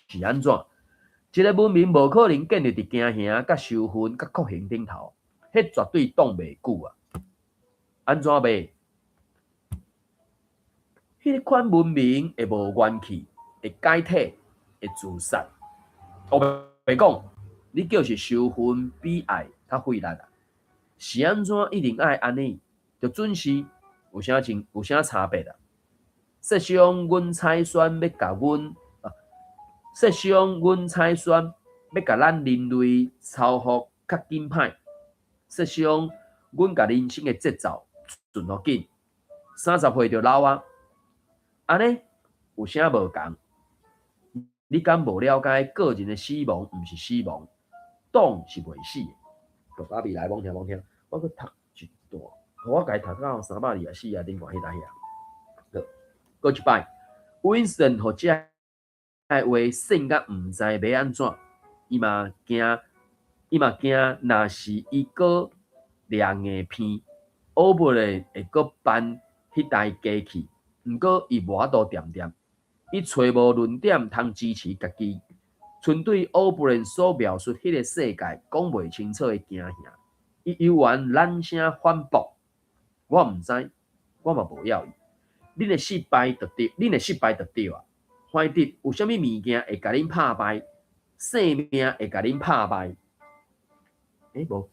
是安怎？一个文明无可能建立伫惊吓、甲受训、甲酷刑顶头，迄绝对挡袂久啊！安怎袂？迄款文明会无元气，会解体。会自杀，白讲，你就是受训比爱较费力啊！是安怎一定爱安尼？就准是有啥差别啊？设想阮采选要甲阮设想阮采选要甲咱人类操复较紧歹，设想阮甲人生的节奏顺落紧，30岁就老啊！安尼有啥无共？你敢无了解个人的死亡毋是死亡，党是袂死的。就把未来罔听，我去读一段，我家读到324页顶悬迄搭遐。过一摆 ，Winston 互遮个话算甲毋知要安怎，伊嘛惊，若是伊个掠硬片，乌不然会个办迄台机器，毋过伊无法度点。伊找无论点通支持家己，纯对乌布伦所描述迄个世界讲袂清楚的惊吓，伊犹原冷声反驳：“我毋知，我嘛无要伊。恁的失败就对啊！反正有啥物物件会甲恁拍败，性命会甲恁拍败。无，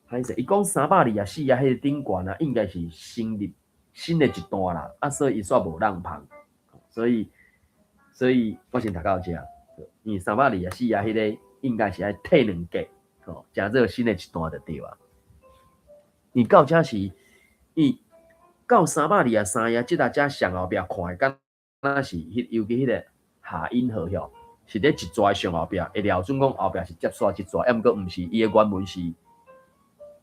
歹势，伊讲324啊，迄个顶悬啊，应该是新的一段啦，啊，所以伊煞无让旁，所以我先读到这，因为324啊，迄个应该是爱退2格，哦，加做新的一段就对啊。你到这是，伊到323啊，即大家上后壁看的，敢若是尤其迄个下引号吼，是咧一逝上后壁，会了准讲后壁是接煞一逝，抑毋过毋是，伊的原文是，伊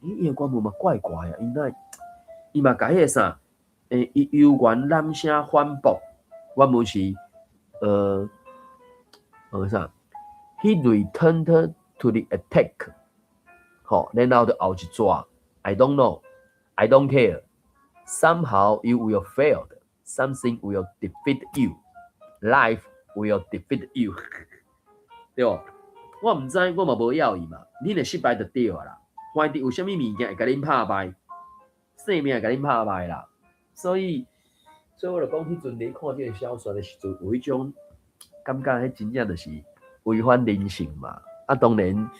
的原文嘛怪怪啊，伊嘛甲迄个啥，伊由原男声反驳，原文是啥 ？He returned to the attack， 吼，然后就后一逝 ，I don't know, I don't care. Somehow you will fail. Something will defeat you. Life will defeat you. 对不？我唔知，我嘛无要伊嘛。恁会失败就对啊啦。反正有啥物物件会甲恁拍败，生命会甲恁拍败啦。所以我就讲，迄阵咧看即个小说的时阵，有迄种感觉，迄真正就是违反人性嘛。啊，当然，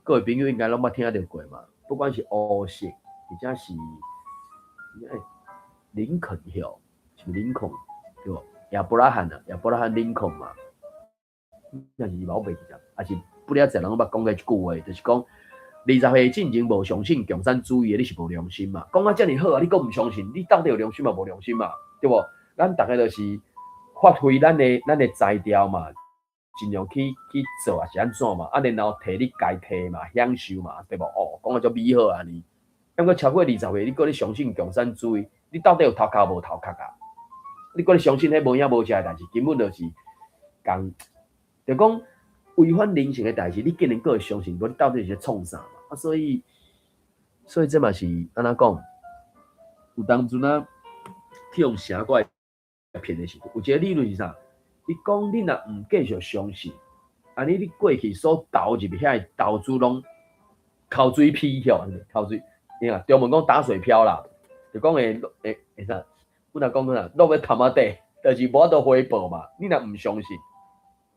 各位朋友应该拢捌听到过嘛。不管是乌色，或者是林肯吼，是林肯对不？亚伯拉罕林肯嘛，那是毛袂记得，还是不了侪人捌讲过一句话，就是讲20岁进前无相信共产主义的，你是无良心嘛？讲啊遮尔好啊，你佫唔相信，你到底有良心嘛？无良心嘛？对不？咱大家就是发挥咱的才调嘛，尽量去做，还是安怎嘛？啊，然后摕你该摕嘛，享受嘛，对不？哦，讲啊足美好啊你。因为超过20岁，你搁咧相信共产主义，你到底有头壳无头壳啊？你搁咧相信迄无影无色的代志，根本就是讲，就讲违反人性的代志，你竟然搁会相信，你到底是在创啥嘛？啊，所以这嘛是安怎讲？有当阵啊，去用邪怪骗的时候，有一个理论是啥？你讲你若唔继续相信，安尼你过去所投入遐投资拢口水屁吼，口水。你看，中文讲打水漂啦，就讲会啥？我若讲啥，落去潭仔底，就是无法度回报嘛。你若唔相信，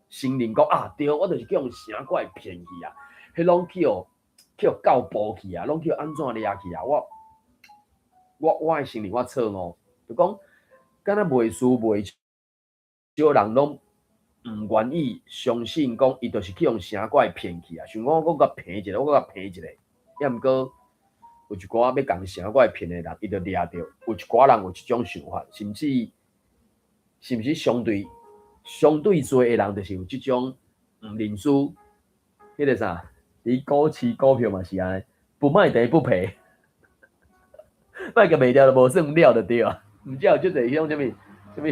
心灵讲啊，对，我就是去用啥怪骗去啊，迄拢去教步去啊，拢去安怎掠去啊？我的心灵我错误，就讲，敢若袂输袂少人拢唔愿意相信，讲伊就是去用啥怪骗去啊？想讲我甲骗一个，抑毋过。有一寡要共啥我骗的人，伊就掠着。有一寡人有即种想法，甚至是毋是相对多的人，就是有即种唔认输。迄个啥，你股市股票嘛是安尼，不卖等于不赔，卖个卖掉就无算了就对啊。毋知有即个迄种什么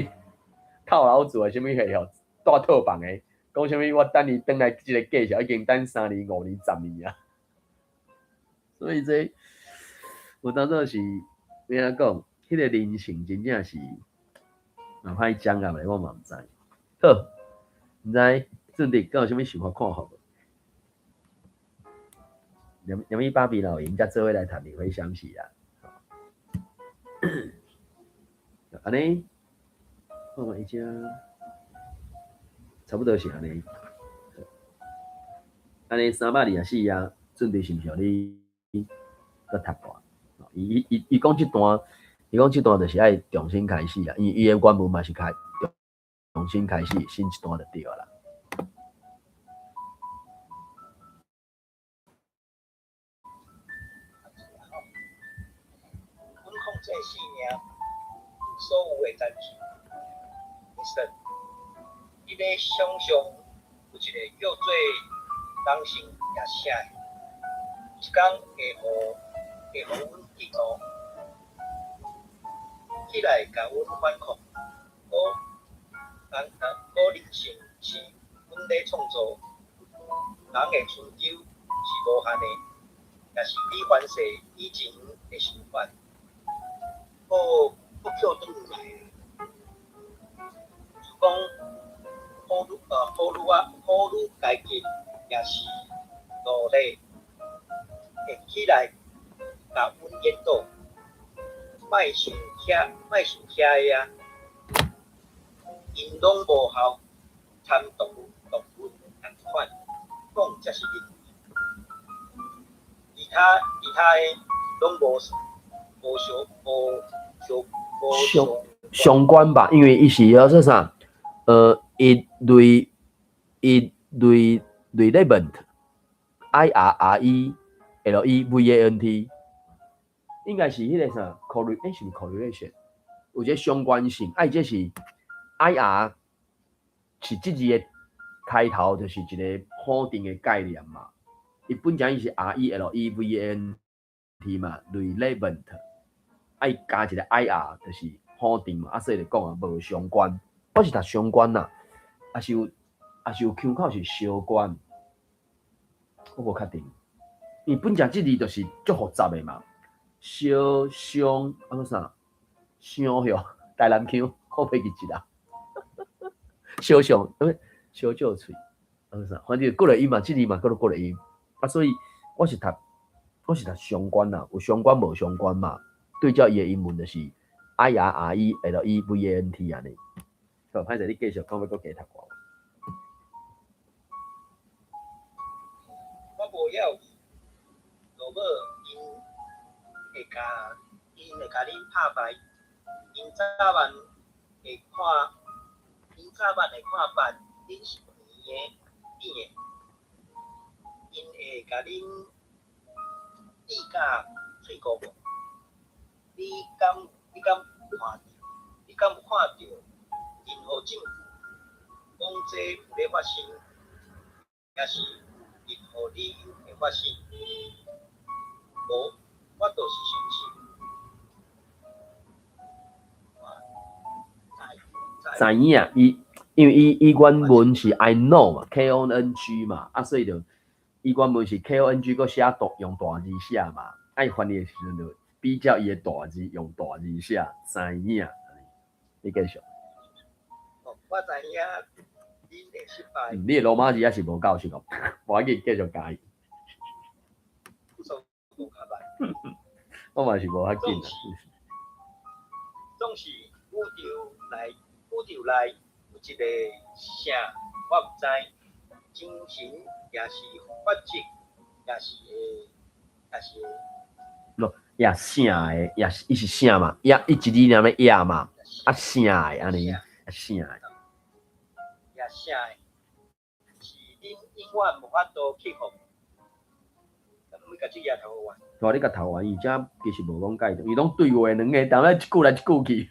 套牢族啊，什么个吼大套房的，讲什么我等你转来即个计数已经等3年、5年、10年啊。所以这。有当做是要安怎讲，迄个人性真正是蛮歹讲啊，我嘛毋知。好，毋知阵地敢有啥物想法看法无？连伊芭比老赢，才做伙来谈你会想起啊。安尼，看看伊遮差不多是安尼。安尼324啊，阵地是毋是你搁读过？伊讲即段，就是爱重新开始啊，因为伊的原文嘛是重新开始新一段就对啦。阮控制性命所有的代志，其实伊要想象有一个叫做人性也写的，一天会互阮记录起来，甲阮反抗。我人性是阮咧创造，人的追求是无限的，也是比凡世以前的想法，我跳转来，就讲好女家己也是努力，会起来甲阮引导，卖想遐啊。因拢无效，参动物同款，讲才是人。他的拢无相关吧，因为伊是要说啥，it relevant IRRELEVANT 应该是迄个啥 correlation 是 correlation 有这相关性，这是 IR 是这字的开头就是一个否定的概念嘛，伊本身伊是 RELEVANT 嘛 relevant 爱加一个 IR 就是否定嘛，所以就讲无相关，我是读相关啦，也是有腔口是相关，我无确定，因为本身这字就是足复杂的嘛，相啥相哟，台南腔好袂记一啦，相小少喙，啥，反正过来音嘛，这字嘛，过来音，所以我是读相关啦，有相关无相关嘛。对照伊的英文就是 IRRELEVANT 安尼。好，歹势你继续讲，要搁加读我。我无晓，落尾因会甲你拍牌，因早晚会看办恁是圆的、扁的，因会甲恁理甲喙膏无？你敢有看到任何政府讲这有咧发生，也是任何理由会发生？无，我就是相信。知影啊，因为伊原文是 I know 嘛 ，KONG 嘛，所以就伊原文是 KONG 搁写用大字写嘛，伊翻译的时阵就比较伊的大字用大字写，知影。你继续。我知影，恁会失败。你的罗马字也是无够熟哦，无要紧，继续加伊。我嘛是无遐紧啊。总是宇宙内有一个声，我毋知，精神也是法则，也是也声的，也是伊是声嘛，伊一字念咧也嘛，声的安尼，声的。也声的，是恁永远无法度克服。咁你甲这个头完？我你甲头完，伊遮其实无讲解的，伊拢对话两个，但咧一句来一句去。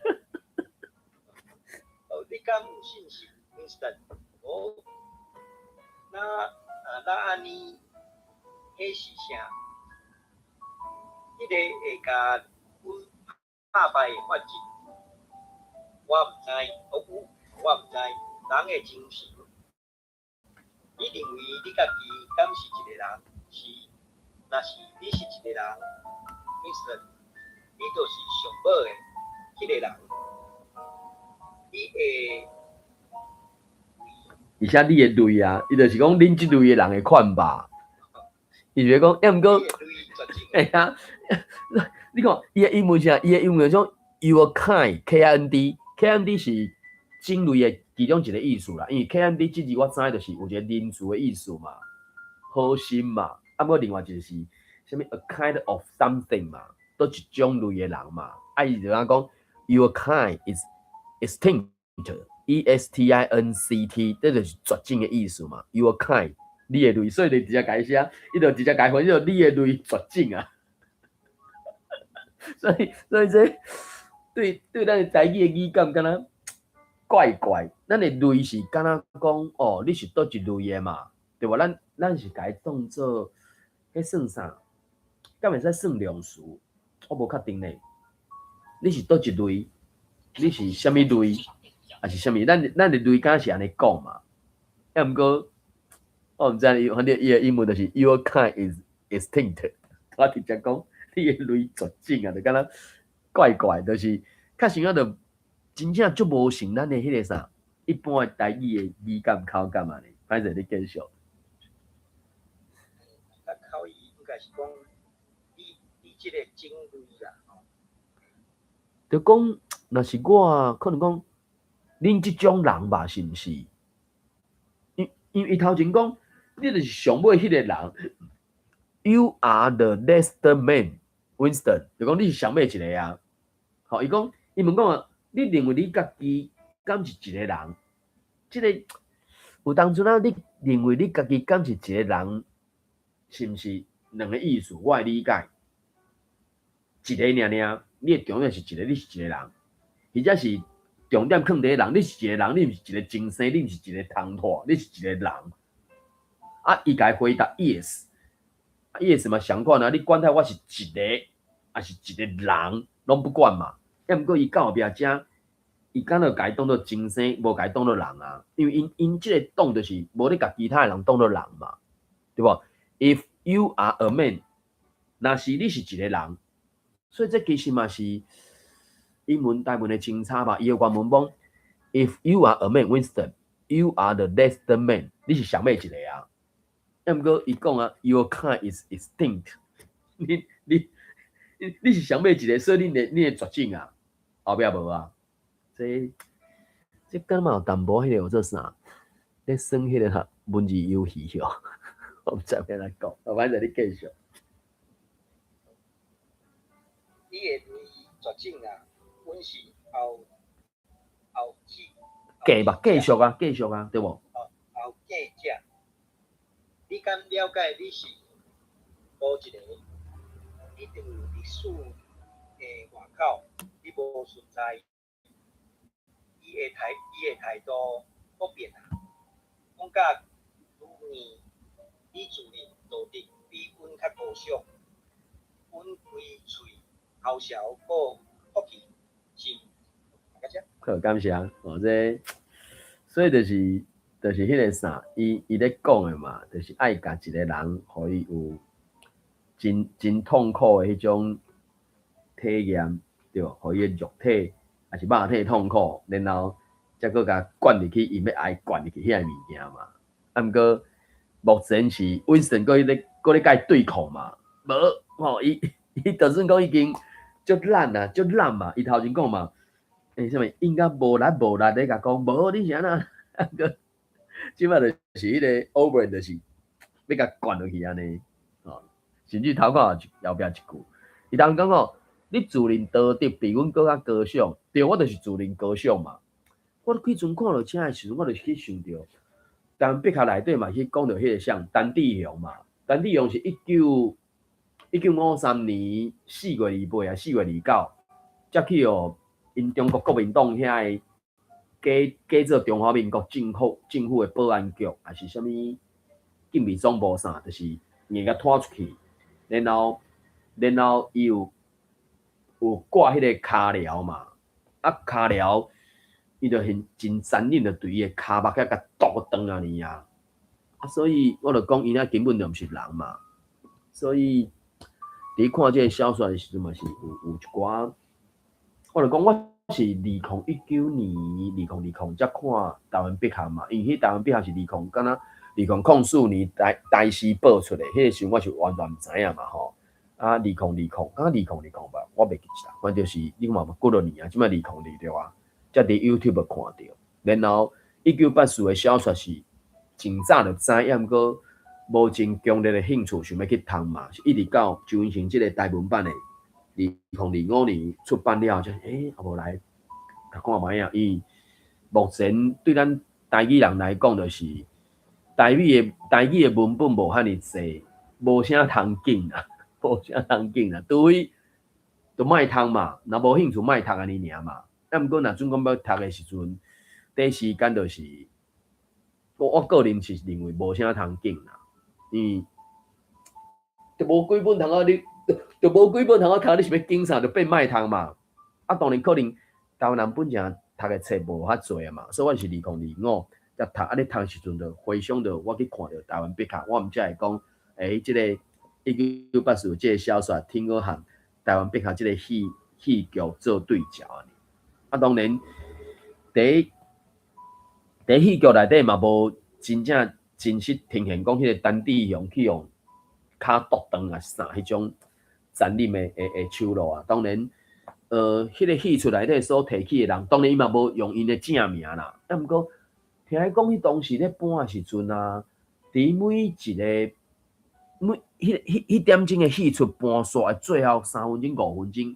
你敢有信心 ？Instant， 哦，那安尼，迄是啥？迄个会甲阮拍牌的法则，我毋知，我毋知，人的精神。你认为你家己敢是一个人？若是你是一个人 ，Instant， 你就是上好的迄个人。你会，而且你的类啊，伊就是讲恁即类的人的款吧。伊就讲，毋过，哎呀，你看伊的英文啥？伊的英文讲 your kind KIND 是种类的其中一个意思啦。因为 KIND 即字我知就是有一个人词的意思嘛，好心嘛。过另外一个是啥物 a kind of something 嘛，都一种类的人嘛。伊就讲 your kind is extinct ESTINCT， 这就是绝种的意思嘛。Your kind， 你的类，所以你直接改写，伊就直接改翻，就你的类绝种啊。所以这对咱的台语的语感，敢若怪怪。咱的类是敢若讲哦，你是倒一类的嘛，对吧？咱是该当做迄算啥？敢会使算量词？我无确定呢。你是倒一类？你是啥物类？还是啥物？咱的类敢是安尼讲嘛？毋过我毋知反正伊的英文就是 Your kind is extinct。我直接讲你的类绝种啊，就敢若怪怪，就是较像就真正足无像咱的迄个啥一般的台语的语感口感安尼。歹势你继续。口语应该是讲你即个种类啦。就讲，若是我可能讲。恁即种人吧，是毋是？因为头前讲，你就是上尾迄个人， You are the last man, Winston。就讲你是上尾一个啊。好，伊讲，伊问讲啊，你认为你家己敢是一个人？即个有当初啊，你认为你家己敢是一个人，是毋是两个意思？我的理解，一个尔，你的重点是一个，你是一个人，或者是重点放伫人，你是一个人，你毋是一个精神，你毋是一个汤托，你是一个人。啊，伊甲回答 yes。yes 嘛，相款啊！你管他我是一个，还是一个人，拢不管嘛。要毋过伊到后壁遮，伊敢若甲伊当做精神，无甲伊当做人啊。因为因即个当就是无咧甲其他人当做人嘛，对无 ？If you are a man， 若是你是一个人，所以这其实嘛是英文台文的清差吧。伊个原文讲 ，If you are a man, Winston, you are the last man。你是上尾一个啊。要毋过伊讲啊 ，Your kind is extinct 你是上尾一个，所以你的绝症啊，后壁无啊。这敢嘛有淡薄迄个有做啥？咧算迄个文字游戏哦，我毋知要来讲，反正你继续。你的绝症啊，阮是后期。继续啊，对无？后继者。你敢了解你是无一个？你伫历史的外口，你无存在。伊的态度改变啊！讲甲如年，你自认道德比阮较高尚，阮规喙后潲个福气是大家好，感谢哦，所以就是迄个啥，伊咧讲的嘛，就是爱甲一个人，互伊有真痛苦的迄种体验，对，互伊的肉体还是肉体痛苦，然后才搁甲灌入去，伊要爱灌入去遐个物件嘛。啊，毋过目前是 Winston 搁咧甲伊对抗嘛，无吼，伊就算讲已经足烂嘛，伊头前讲嘛，啥物应该无力咧甲讲，无你是安那，啊个。即摆就是迄个 over， 就是要甲灌落去安尼，哦，甚至头壳后壁一句，伊当讲哦，你自认道德比阮搁较高尚，对，我就是自认高尚嘛。我迄阵看到车的时阵，我就去想着，台湾笔客内底嘛去讲到迄个像陈志雄嘛，陈志雄是1953年4月28啊，4月29，才去哦，因中国国民党遐个。假做中华民国政府的保安局，还是啥物警备总部啥，就是硬甲拖出去，然后伊有挂迄个骹镣嘛，啊骹镣伊就真残忍的对伊的骹目甲剁断啊尼啊，所以我就讲伊那根本就毋是人嘛，所以伫看这个小说的时阵嘛是有一寡，我就讲我。是2019年2020才看台湾笔客嘛，因为迄台湾笔客是敢若2004年台视播出的，迄个时阵我是完全毋知影嘛吼。啊2020，敢若2020吧，我袂记啦。反正就是你嘛几多年啊，即摆2020对啊，才伫 YouTube 看到。然后1984的小说是真早就知，抑毋过无真强烈的兴趣想要去读嘛，是一直到周云成即个台文版的。2025年出版了，就也无来甲看卖啊。伊目前对咱台语人来讲，就是台语的文本无遐尼济，无啥通紧啊，无啥通紧啊。除非就莫读嘛，若无兴趣莫读安尼尔嘛。啊，毋过若准讲要读的时阵，第时间就是我个人是认为无啥通紧啦，就无几本通啊你。就无几本通我读，你是要经啥就变卖通嘛？啊，当然可能台湾人本正读的册无遐济啊嘛，所以我是2025才读。啊，你读时阵就回想着我去看到台湾笔客，我毋才会讲，即个1984即个小说，听我和台湾笔客即个戏剧做对照啊。啊，当然伫戏剧内底嘛无真正真实呈现讲迄个陈志雄去用骹剁断啊啥迄种。残忍的手路啊，当然，迄个戏出内底所提起的人，当然伊嘛无用因的正名啦。啊，毋过听伊讲，伊当时咧搬的时阵啊，伫每一个迄点钟的戏出半煞，最后3分钟5分钟，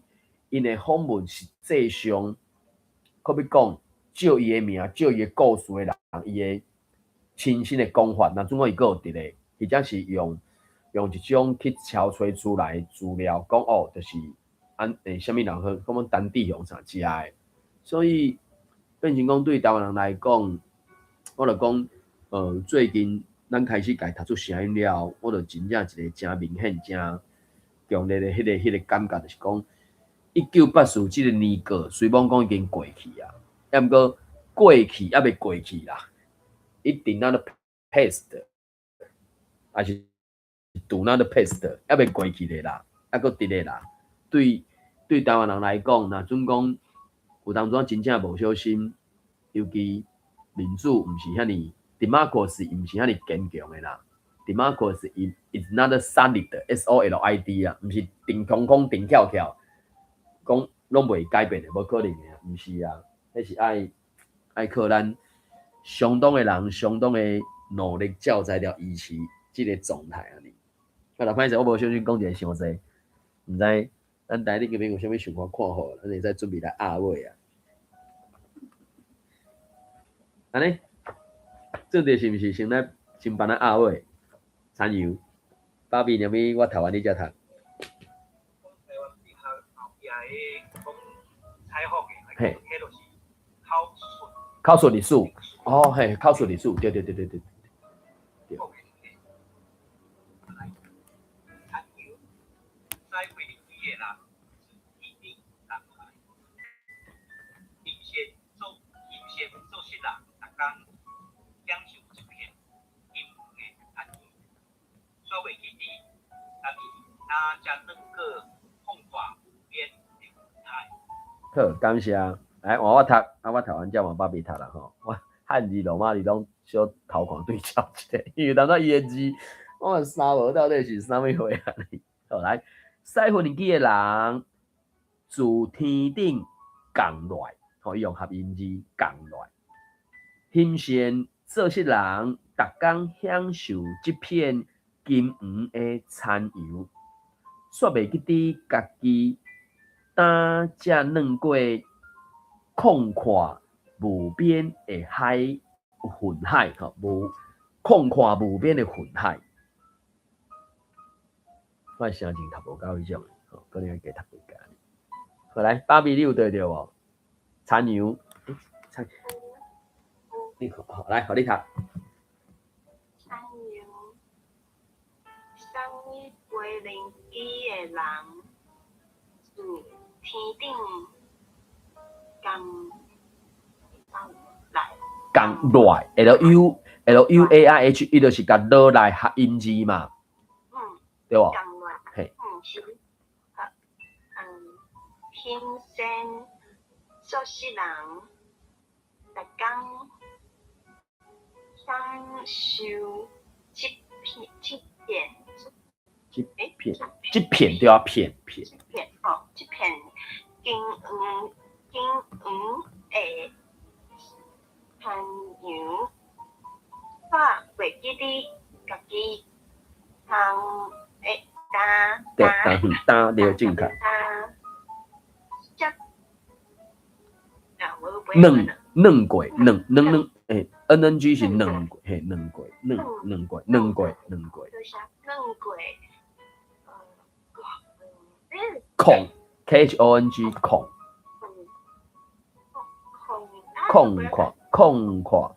因的访问实际上，可要讲借伊的名，借伊的故事的人，伊的亲身的讲法，那总共伊个有伫咧，或者是用一种去敲吹出来资料，讲哦，就是什么人好，讲阮当地用啥食的，所以变成讲对台湾人来讲，我就讲，最近咱开始家读出声音了，我就真正一个真明显、真强烈的迄个感觉，就是讲，1984这个年过，虽然讲已经过去啊，也毋过过去也未过去啦，一定那个 past， 还是 do not past， 也未过去的啦，还佫伫咧啦。对台湾人来讲，若准讲有当阵真正无小心，尤其民主毋是遐尼 democracy， 毋是遐尼坚强的啦。democracy is not solid solid 啊，毋是定空空定翘翘，讲拢袂改变的，无可能的，毋是啊。迄是爱靠咱相当的人，相当的努力，才有才了维持即个状态安尼。啊，啦，歹势，我无小心讲一个伤济，毋知咱台顶嗰邊有啥物想法看好，咱會使準備來壓尾啊。安尼，這個是毋是先來先辦咱壓尾？參遊，爸比，有咩我台灣你才讀？台灣比較後邊係講採訪嘅，嘿，迄就是考述。考述歷史，哦，嘿，考述歷史，對。對。參遊，在會議嘅人。做事人，大家享受一片英文的安逸，所謂佢哋，但是他將能夠通話無邊的舞台。好，感謝。來，我讀，我台灣才換爸比讀啦吼。我漢字羅馬字攏小偷看對照一下，因為當初伊個字，我查無到底是啥物貨啊？好來，使分機的人自天頂降來，吼，伊用合音字降來。欣羨做事人，逐工享受即片金黄的田遊，煞袂記佇家己擔只軟過曠闊無邊的雲海，吼，無曠闊無邊的雲海。我聲真讀無到迄種，吼，可能要加讀幾間。好來，爸比你有對着無？田遊，好，來，互你讀。田遊，啥物飛輪機的人，自天頂降來 LUAIH， 伊就是甲落來合音字嘛，對無？降來，嘿，是，欣羨做事人，逐工享受這片對啊，片哦，這片金黃的田遊，煞袂記佇家己擔了正確。軟過，誒 ，NNG 是軟過，嘿，軟過。空 KHONG 空，空曠，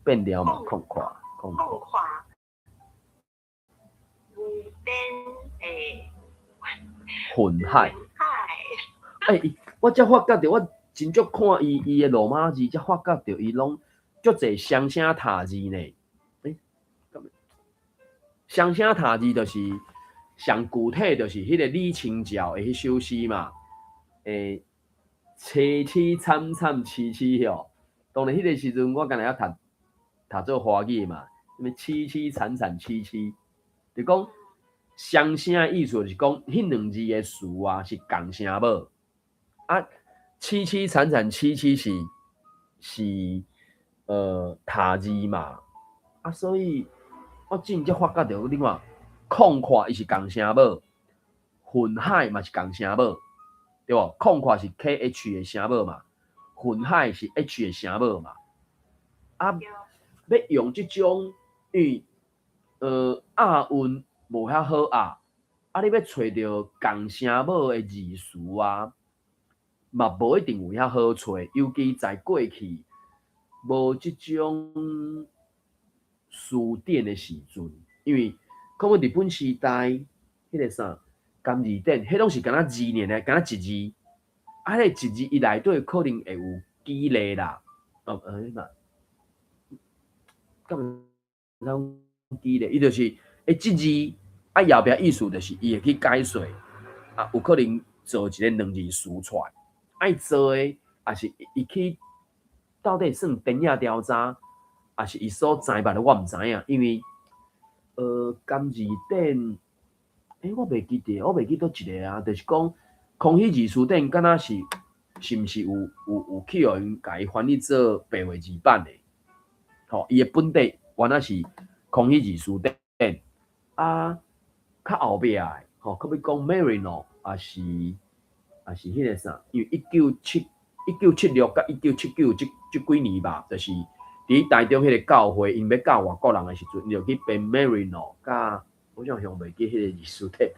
變調嘛，空曠。無邊的雲海。誒，我才發覺到，我真足看伊的羅馬字，才發覺到伊攏足濟雙聲塔字呢。雙聲塔字就是上具體，就是迄個李清照的迄首詩嘛。凄凄慘慘凄凄吼，當然迄個時陣我敢若要讀做華語嘛，什麼凄凄慘慘凄凄，就講雙聲的意思就是講迄兩字的詞啊是共聲母啊。凄凄慘慘凄凄是塔字嘛啊，所以我真正發覺到另外空阔伊是共声母，混海嘛是共声母，对无？空阔是 KH 的声母嘛，混海是 H 的声母嘛。啊，要用即种，因为押韵无遐好押，啊，你要找着共声母的字词啊，嘛无一定有遐好找，尤其在过去无即种词典的时阵，因为可能日本时代迄个啥甘字典，迄拢是敢若字念的，敢若一字，啊，迄个一字伊内底可能会有几个啦，嘛，敢毋通几个，伊就是即字啊后壁意思就是伊会去解说，啊，有可能做一个两字词出来，爱做的也是伊去到底算电影调查，也是伊所知捌的，我毋知影，因为甘字典，我袂记得，我袂记倒一个啊，就是讲空虚字词典，敢若是毋是有去互因家翻译做白话字版的，吼，伊的本地原来是空虚字词典，啊，较后壁的，吼，可要讲 Marino， 也是迄个啥，因为1976甲1979即几年吧，就是伫台中迄个教会，因要教外国人的时阵，就去编 Marino， 甲我想想袂记迄个字词典，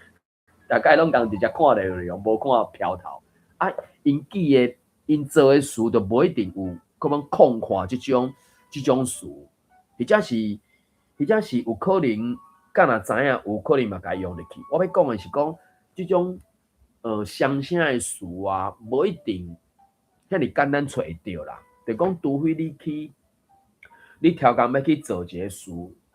大概拢共直接看内容，无看飘头。啊，因记的、因做的词，就无一定有可能空看即种词，或者是有可能，敢若知影，有可能嘛甲用入去。我要讲的是讲，即种相声的词啊，无一定遐尼简单找会到啦。就讲除非你超工要去做一个词，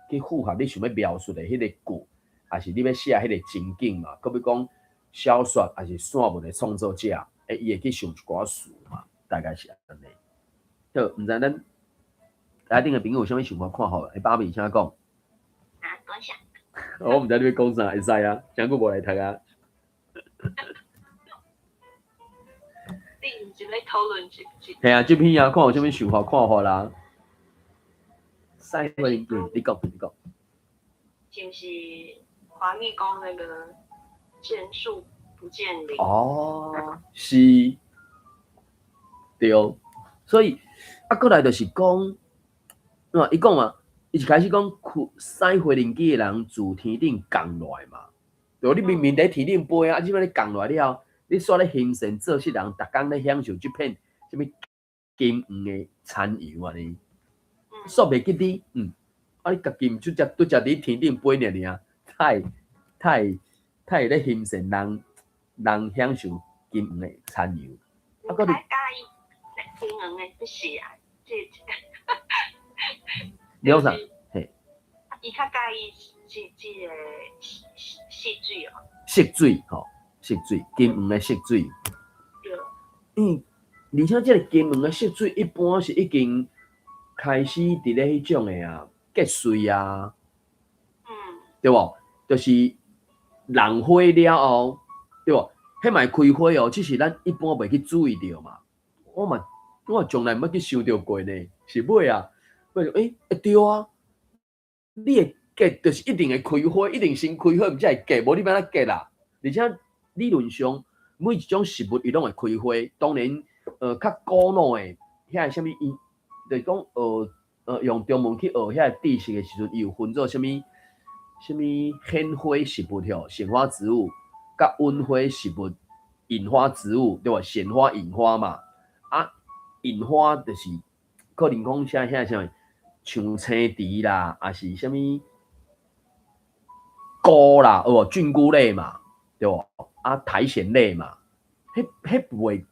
去符合你想要描述的迄个句，还是你要写迄个情景嘛？可比讲小说还是散文的创作者，伊会去想一寡词嘛？大概是安尼。好，毋知咱来顶的朋友有啥物想法看好？爸爸先讲。多谢。我毋知你要讲啥，会使啊？怎久无来读啊？你毋是要讨论一？系啊，这篇啊，看有啥物想法看法啦。赛会林记，你讲。是不是华密宫那个见树不见林？哦，是，对。所以啊，过来就是讲，伊讲嘛，伊一开始讲赛会林记的人自天顶降落来嘛。对，你明明伫天顶飞啊，即摆你降落来了，你煞咧行善做事人，逐工咧享受即片什物金黄的残油啊呢？煞袂记你，啊你家己毋就只拄只伫天顶飞尔，太咧行善人享受金黄的残油。啊，佮你介意金黄的是啊，你讲啥？嘿，伊较介意即个戏剧哦。色水吼，色水，金黄的色水。对。而且即个金黄的色水一般是已经开始伫咧迄种的啊结穗啊，对无？就是人花了后，对无？迄嘛开花哦，只是咱一般袂去注意到嘛。我从来毋捌去想到过呢，是尾啊，会对啊，你会结就是一定会开花，一定先开花，毋才会结，无你要哪结啦？而且理论上每一种食物伊拢会开花，当然较古老的遐啥物伊，就是讲用中文去学遐知识的时阵，伊有分做啥物鲜花食物吼，鲜花植物，甲温花食物、引花植物，对吧？鲜花、引花嘛，啊，引花就是可能讲啥像青池啦，还是啥物菇啦，菌菇类嘛，对吧？啊，苔藓类嘛，迄袂，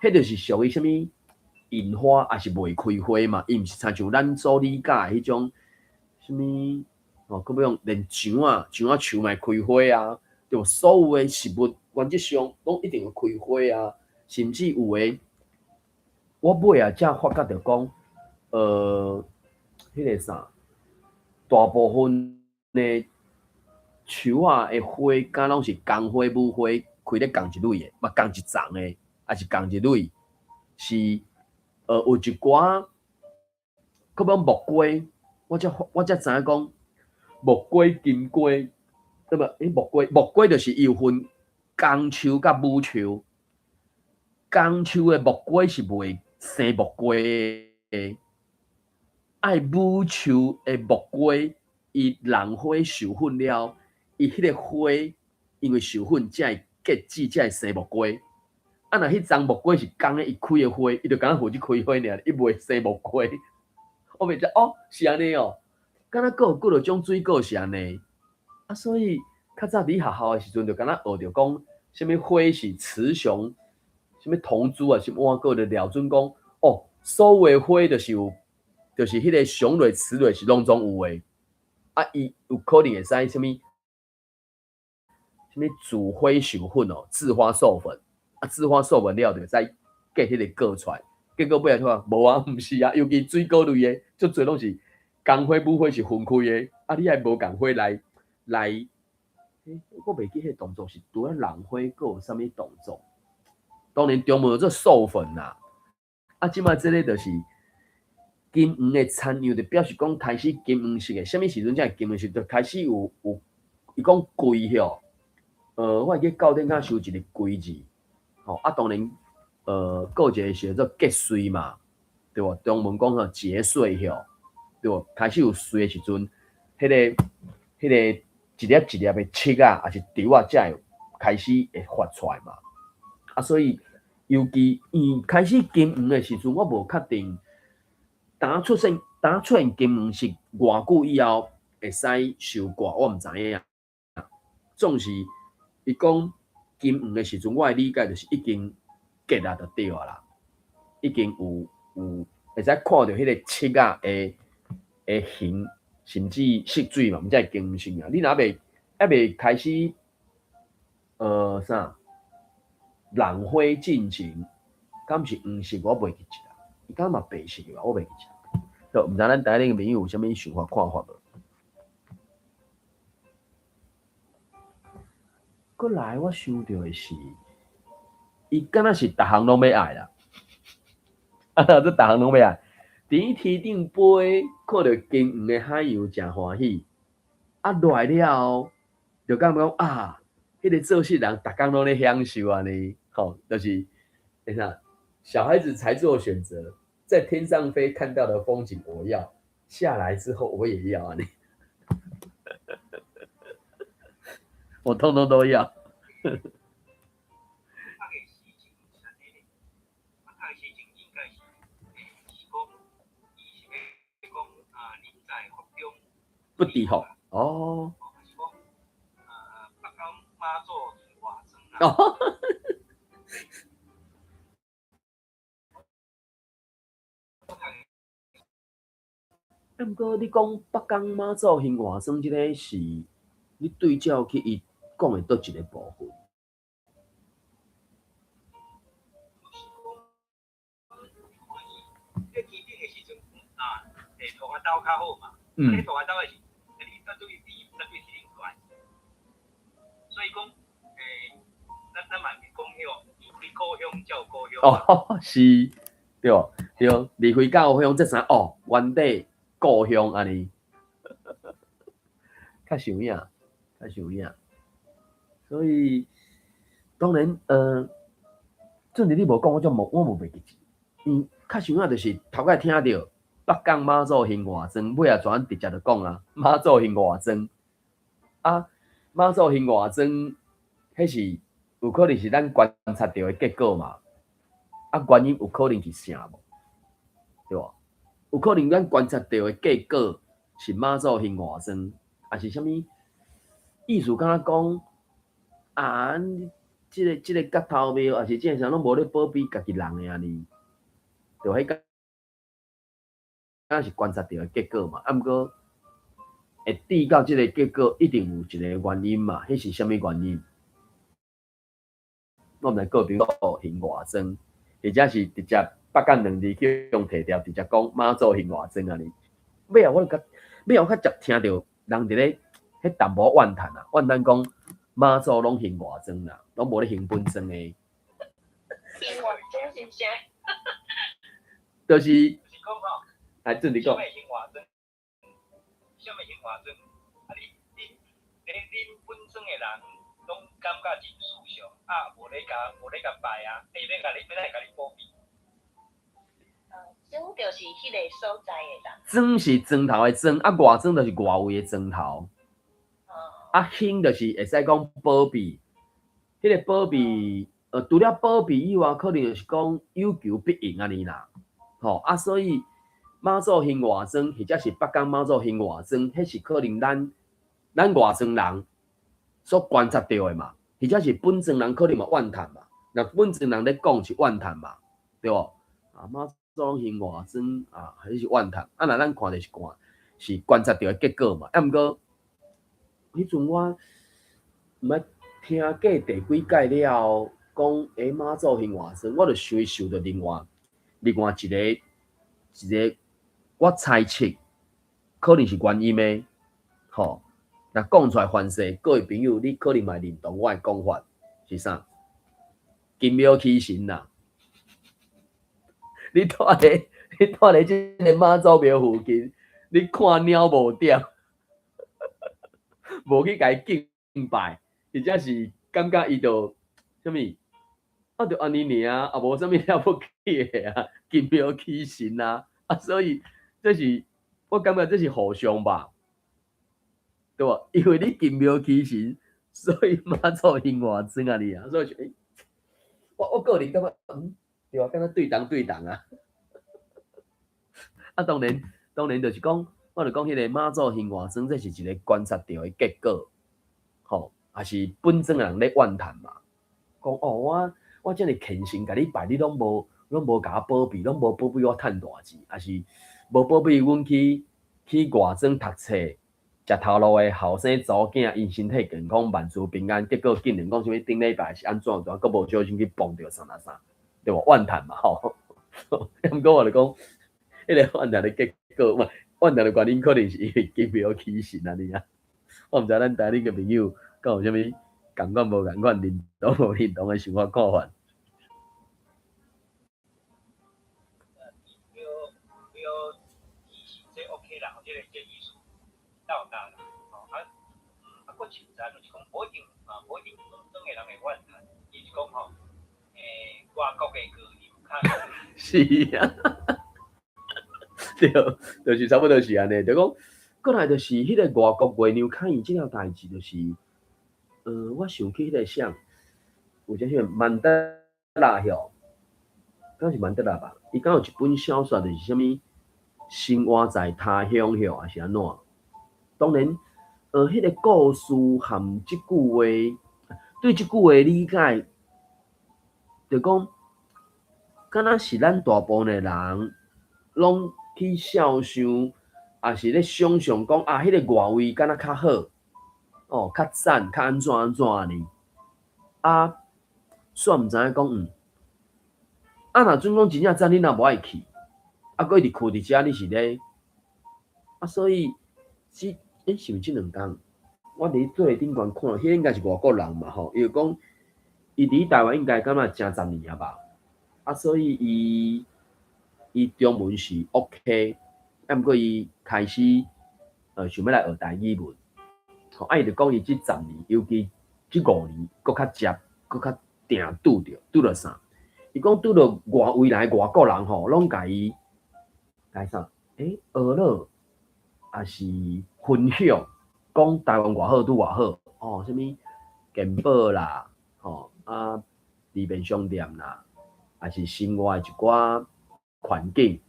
迄就是属于啥物引花，还是未开花嘛？伊毋是参像咱所理解迄种啥物可要用连树啊树嘛开花啊，对吧？所有的食物原则上拢一定会开花啊，甚至有诶，我尾啊才发觉着讲，迄个啥，大部分的树啊的花，敢拢是公花母花开咧共一蕊的，嘛共一丛的，还是共一蕊，是有一寡，可要木瓜，我才知影讲木瓜、金瓜对吧？木瓜就是有分公树甲母树，公树的木瓜是袂生木瓜的，爱母树的木瓜，伊浪花授粉了，伊迄个花因为授粉才会结籽，才会生木瓜。啊，若迄丛木瓜是公的，伊开的花，伊就敢若负责开花尔，伊袂生木瓜。我袂知哦，是安尼哦，敢若有几种水果是安尼。啊，所以较早伫学校的时阵，就敢若学着讲，什么花是雌雄，什么同珠啊，什么我个就了准讲，哦，所有花就是有，就是迄个雄蕊、雌蕊是拢总有诶。啊，伊有可能会使什么主花授粉哦，自花授粉。啊，自花授粉了就会使结迄个果出来。结果尾仔看无啊，毋是啊，尤其水果类的，足侪拢是公花母花是分开的。啊，你还无共花来，我袂记迄个动作是除了浪花，佫有啥物动作？当然中文做授粉啦。啊，即摆即个就是金黄的产样，就表示讲开始金黄色的。啥物时阵才会金黄色？就开始有，伊讲龟吼。我会记教典较收一个龟字。吼啊，当然，有一个是叫做结穗嘛，对无？中文讲吼结穗吼，对无？开始有穗的时阵，迄个一粒一粒的刺啊，还是条啊，才会开始会发出来嘛。啊，所以尤其伊开始金黄的时阵，我无确定，当出现金黄色偌久以后会使收割，我毋知影。总是伊讲。金黄的时阵，我的理解就是已经结啊，就对啊啦，已经有会使看到迄个刺啊的形，甚至色水嘛，毋才会金黄色啊。你若还未开始浪花进前，敢是黄色，我袂记起啦。伊敢嘛白色吧，我袂记起啦。就毋知咱台顶个朋友有啥物想法看法无？过来，我想到的是，伊敢若是逐项拢要爱啦，这逐项拢要爱。伫天顶飞，看到金黄的海洋，真欢喜。啊，来了后，就感觉讲啊，迄个做事人逐工拢咧享受安尼，吼，就是啥，小孩子才做选择，在天上飞看到的风景我要，下来之后我也要安尼。我通通都要。不低吼，哦。北港妈祖去化妆啊。哦。啊，毋过你讲北港妈祖行化妆，即个是你对照去伊讲的倒一个部分？在天顶的时阵啊，桃花刀较好嘛。桃花刀的是，你对天顶出来，所以讲，咱嘛是讲迄离开故乡才有故乡。哦，是，对对，离开故乡，这啥哦，原地故乡安尼，较像影，较像影。所以当然，正如你无讲，我无袂记住。较像影就是头摆听到北港妈祖行化妆，尾仔全直接就讲啊，妈祖行化妆啊，妈祖行化妆，迄是有可能是咱观察到的结果嘛。啊，原因有可能是啥无？对无？有可能咱观察到的结果是妈祖行化妆，还是啥物意思？敢若讲啊，即个角头庙，还是即个啥拢无咧保庇家己人的安尼，就迄个。敢是观察到的结果嘛？啊，毋过会致到即个结果，一定有一个原因嘛？迄是啥物原因？我毋知个比如讲行化妆，或者是直接北港2字去用提调，直接讲妈祖行化妆安尼。尾啊，我较接听到人伫咧迄淡薄怨叹啊，怨叹讲妈祖拢行化妆啦，拢无咧行本妆诶。行化妆是啥？就是。讲吼。来，这里讲。什么行化妆？啊，你啉本庄的人，拢感觉真舒畅，无咧甲摆啊，要来甲你保庇。庄就是迄个所在的人。庄是庄头的庄，外庄就是外围的庄头。兴就是会使讲保庇，迄个保庇，除了保庇以外，可能就是讲有求必应安尼啦。所以妈祖兴外庄，或者是北港妈祖兴外庄，迄是可能咱外庄人所观察到的嘛，或者是本庄人可能嘛怨叹嘛。那本庄人咧讲是怨叹嘛，对无？妈祖兴外庄还是怨叹。那咱看就是是观察到的结果嘛。毋过，迄阵我毋捌听过第几届了，讲妈祖兴外庄，我就想到另外一个，我猜测可能是原因的，若讲出来反噬，各位朋友，你可能嘛认同我的讲法是啥？金庙起神啦！你住咧即个妈祖庙附近，你看鸟无点，无去甲伊敬拜，或者是感觉伊就啥物，就安尼尔，无啥物了不起的啊，金庙起神啊，所以这是我感觉这是互相吧，对无？因为你金庙起神，所以妈祖兴外庄啊，你啊，所以我个人感觉，对啊，感觉对同啊。当然就是讲，我就讲迄个妈祖兴外庄，这是一个观察到的结果，也是本庄人咧怨叹嘛，讲我遮尔虔诚，甲你拜，你拢无甲我保庇，拢无保庇我趁大钱，也是无保庇阮去外庄读册，食头路的后生查某囝，因身体健康，万事平安。结果竟然讲啥物顶礼拜是安怎，佫无小心去碰着啥，对无？怨叹嘛，毋过我就讲，迄个怨叹的结果，怨叹的原因可能是因为金庙起神安尼啊。我毋知咱台恁个朋友敢有啥物共款无共款，认同无认同的想法看法。外国的歌游是啊，对，就是差不多是安尼。就讲，过来就是迄个外国月娘看伊即条代志，就是，我想起迄个啥，有一个曼德拉晓，敢是曼德拉吧？伊敢有一本小说，就是啥物生活在他乡晓，还是安怎？当然，迄个故事含即句话，对即句话理解。就讲，敢若是咱大部分的人，拢去想象，也是咧想象讲迄个外围敢若较好，较赞，较安怎呢？煞毋知影讲，若准讲真正赞，你若无爱去，佫一直徛伫遮，你是咧，所以是毋即两工？我伫做顶悬看，迄应该是外国人嘛，伊就讲。伊伫台湾应该敢若成10年啊吧，所以伊中文是 OK， 毋过伊开始想要来学台语文，伊就讲伊即10年，尤其即5年，佫较接，佫较定拄着啥？伊讲拄着外围来外国人拢甲伊啥？学了，也是分享，讲台湾偌好拄偌好，啥物健保啦，里面商店啦，还是生活一寡环境，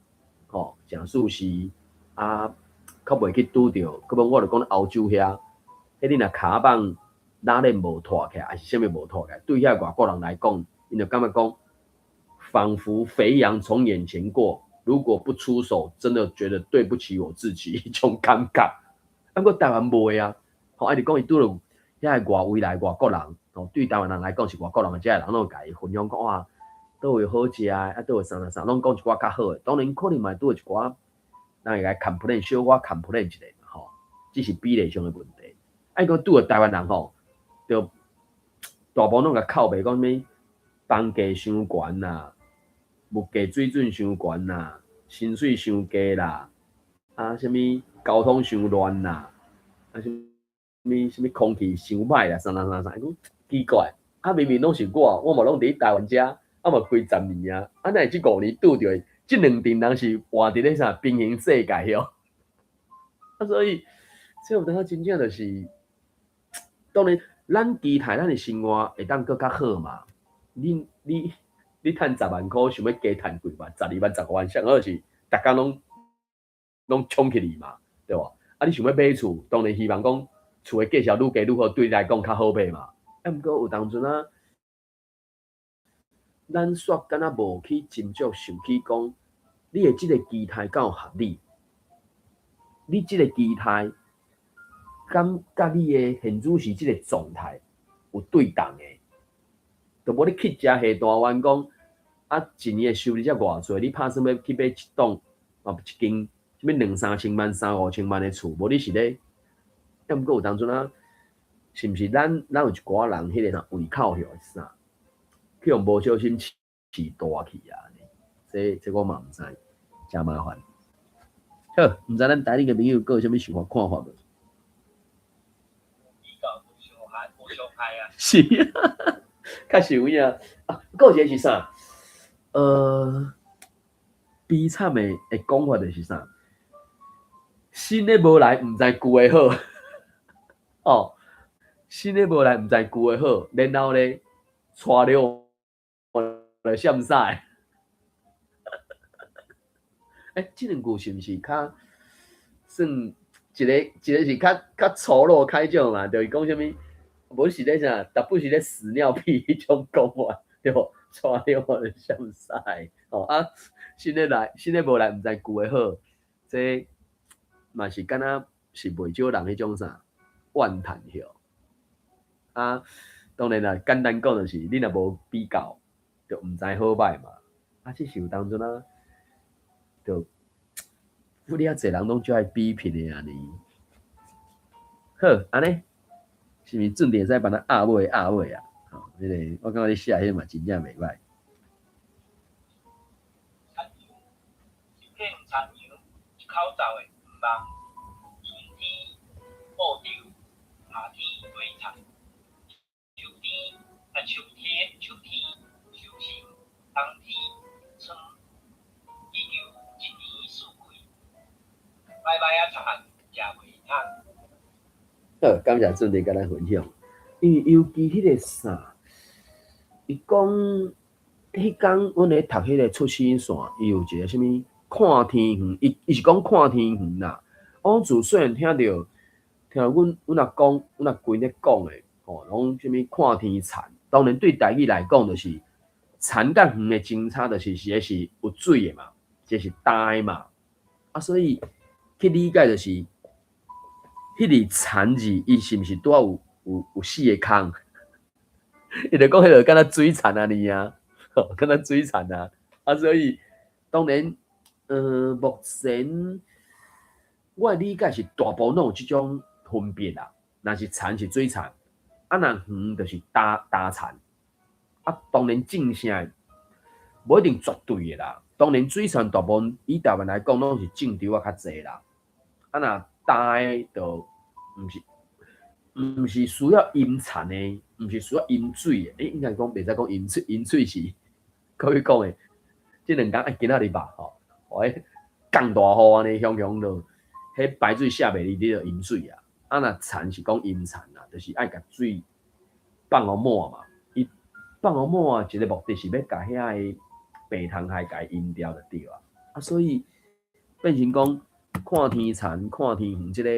诚使是较袂去拄着。佮无我就讲欧洲遐，你若骹棒拉链无脱起来，还是啥物无脱起来，对遐外国人来讲，因就感觉讲，仿佛肥羊从眼前过，如果不出手，真的觉得对不起我自己，一种感觉。过台湾袂啊，就讲伊拄着遐外围来外国人。对台湾人来讲是外国人的，遮个人拢甲伊分享讲哇，倒位好食啊，倒位啥，拢讲一寡较好的。当然可能嘛拄一寡，咱会甲 complain 小可 complain 一下嘛，只是比例上的问题。讲拄着台湾人就大部分拢甲靠背讲啥物房价伤悬啦，物价水准伤悬啦，薪水伤低啦，啥物交通伤乱啦，啥物什么空气伤歹啦，啥，讲奇怪，啊明明拢是我嘛拢伫台湾遮，啊嘛几10年啊，啊哪会即5年拄着即2阵人是活伫咧啥平行世界哟？啊，所以这有当真正就是当然，咱期待咱的生活会当更较好嘛。你趁10万块，想要加趁几万、12万、15万，上好是逐工拢冲起嚟嘛，对吧？啊，你想要买厝，当然希望讲厝的价钱愈加愈好，对你来讲较好买嘛。啊，毋过有当阵啊，咱煞敢若无去斟酌想起讲，你的即个期待敢有合理？你即个期待，敢甲你的现主时即个状态有对同的？就无你去食下大碗讲，啊，一年的收入才偌济，你拍算要去买一栋啊一间什么2、3千万、3、5千万的厝，无你是咧？啊，毋过有当阵啊，是毋是咱有一寡人迄个啥胃口许是啥？去用无小心饲大去啊？这我嘛毋知，真麻烦。好，毋知咱台顶嘅朋友佫有啥物想法看法无？比较无伤害啊。是啊，较是有影啊。佫有一个是啥？悲惨的讲法就是啥？新的无来，毋知旧的好。哦，新的无来，毋知旧的好，然后咧，带了就闪屎。即两句是毋是较算一个是较粗鲁开种嘛？就是讲啥物？无是咧啥？特不是咧屎尿屁迄种讲法，对无？带了就闪屎。哦啊，新的无来，毋知旧的好，这嘛是敢若是袂少人迄种啥怨叹哟。啊，当然啦，简单讲就是你若无比较，就毋知好歹嘛。啊，即是有当阵啊。就有哩啊，侪人拢就爱比拼的安尼。好，安尼是毋是重点使帮咱压尾啊？吼，迄个我感觉你写迄个嘛真正袂歹。产油，一口罩的毋忙，春天布着，夏天堆菜，秋天收成，冬天春。伊就一年四季，摆摆啊菜，食袂通。好，感谢准弟甲咱分享。因为尤其迄个啥，伊讲迄天阮咧读迄个出生线，伊有一个啥物看天远，伊是讲看天远啦。我自细汉听到阮阿公、阮阿规咧讲诶，吼，拢啥物看天残。当然对台语来讲，就是残甲远诶争差，就是一个是有水诶嘛。这是大的嘛，啊，所以去理解就是，迄个残字，伊是毋是拄有死的空？伊就讲迄个敢若水田安尼啊，敢若水田啊，啊，所以当然，目前我的理解是大部分拢有即种分别啦。若是田是水田，啊，若远就是大田，啊，当然正声无一定绝对的啦。当然，水田大部分以台湾来讲，拢是种植啊较济啦。啊，若大诶，就毋是需要阴田诶，毋是需要饮水诶。应该讲袂使讲饮水是可以讲诶。即2工今仔日吧，吼，迄降大雨安尼，雄就迄排水下袂离，你就饮水啊。啊，若田是讲阴田啦，就是爱甲水放互满嘛。伊放互满一个目的是要甲遐个白塘海甲阴掉就对啊，啊，所以变成讲看天残、看天远，即个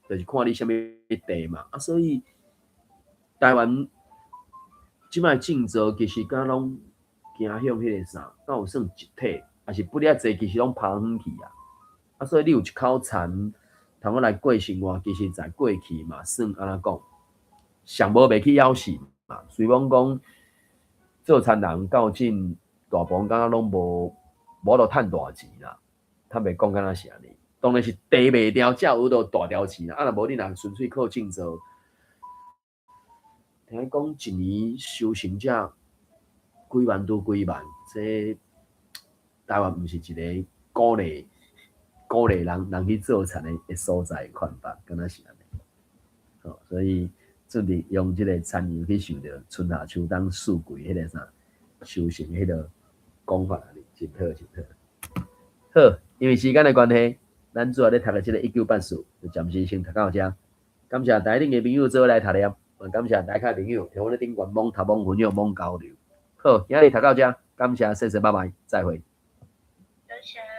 就是看你啥物地嘛，啊，所以台湾即摆政策其实敢拢行向迄个啥，敢有算一体，还是不了济，其实拢拍远去啊，啊，所以你有一口田，通我来过生活，其实在过去嘛，算安怎讲，上无袂去枵死嘛，虽讲讲做田人到今。大部分敢若拢无都趁大钱啦，他袂讲敢若是安尼。当然是地卖掉，才有到大条钱啦。啊，若无你若纯粹靠种植，听讲一年收成才几万拄几万，这台湾毋是一个鼓励人去做田的所在看法，敢若是安尼。哦，所以注定用这个田园去想着春夏秋冬四季迄个啥修行迄个讲法，真好真好。好，因为时间的关系，咱主要咧读的这个1984，就暂时先读到这。感谢台顶的朋友做伙来读念，也感谢台下朋友听我咧顶悬网读网分享网交流。好，今日读到这，感谢，谢谢，拜拜，再会。谢谢。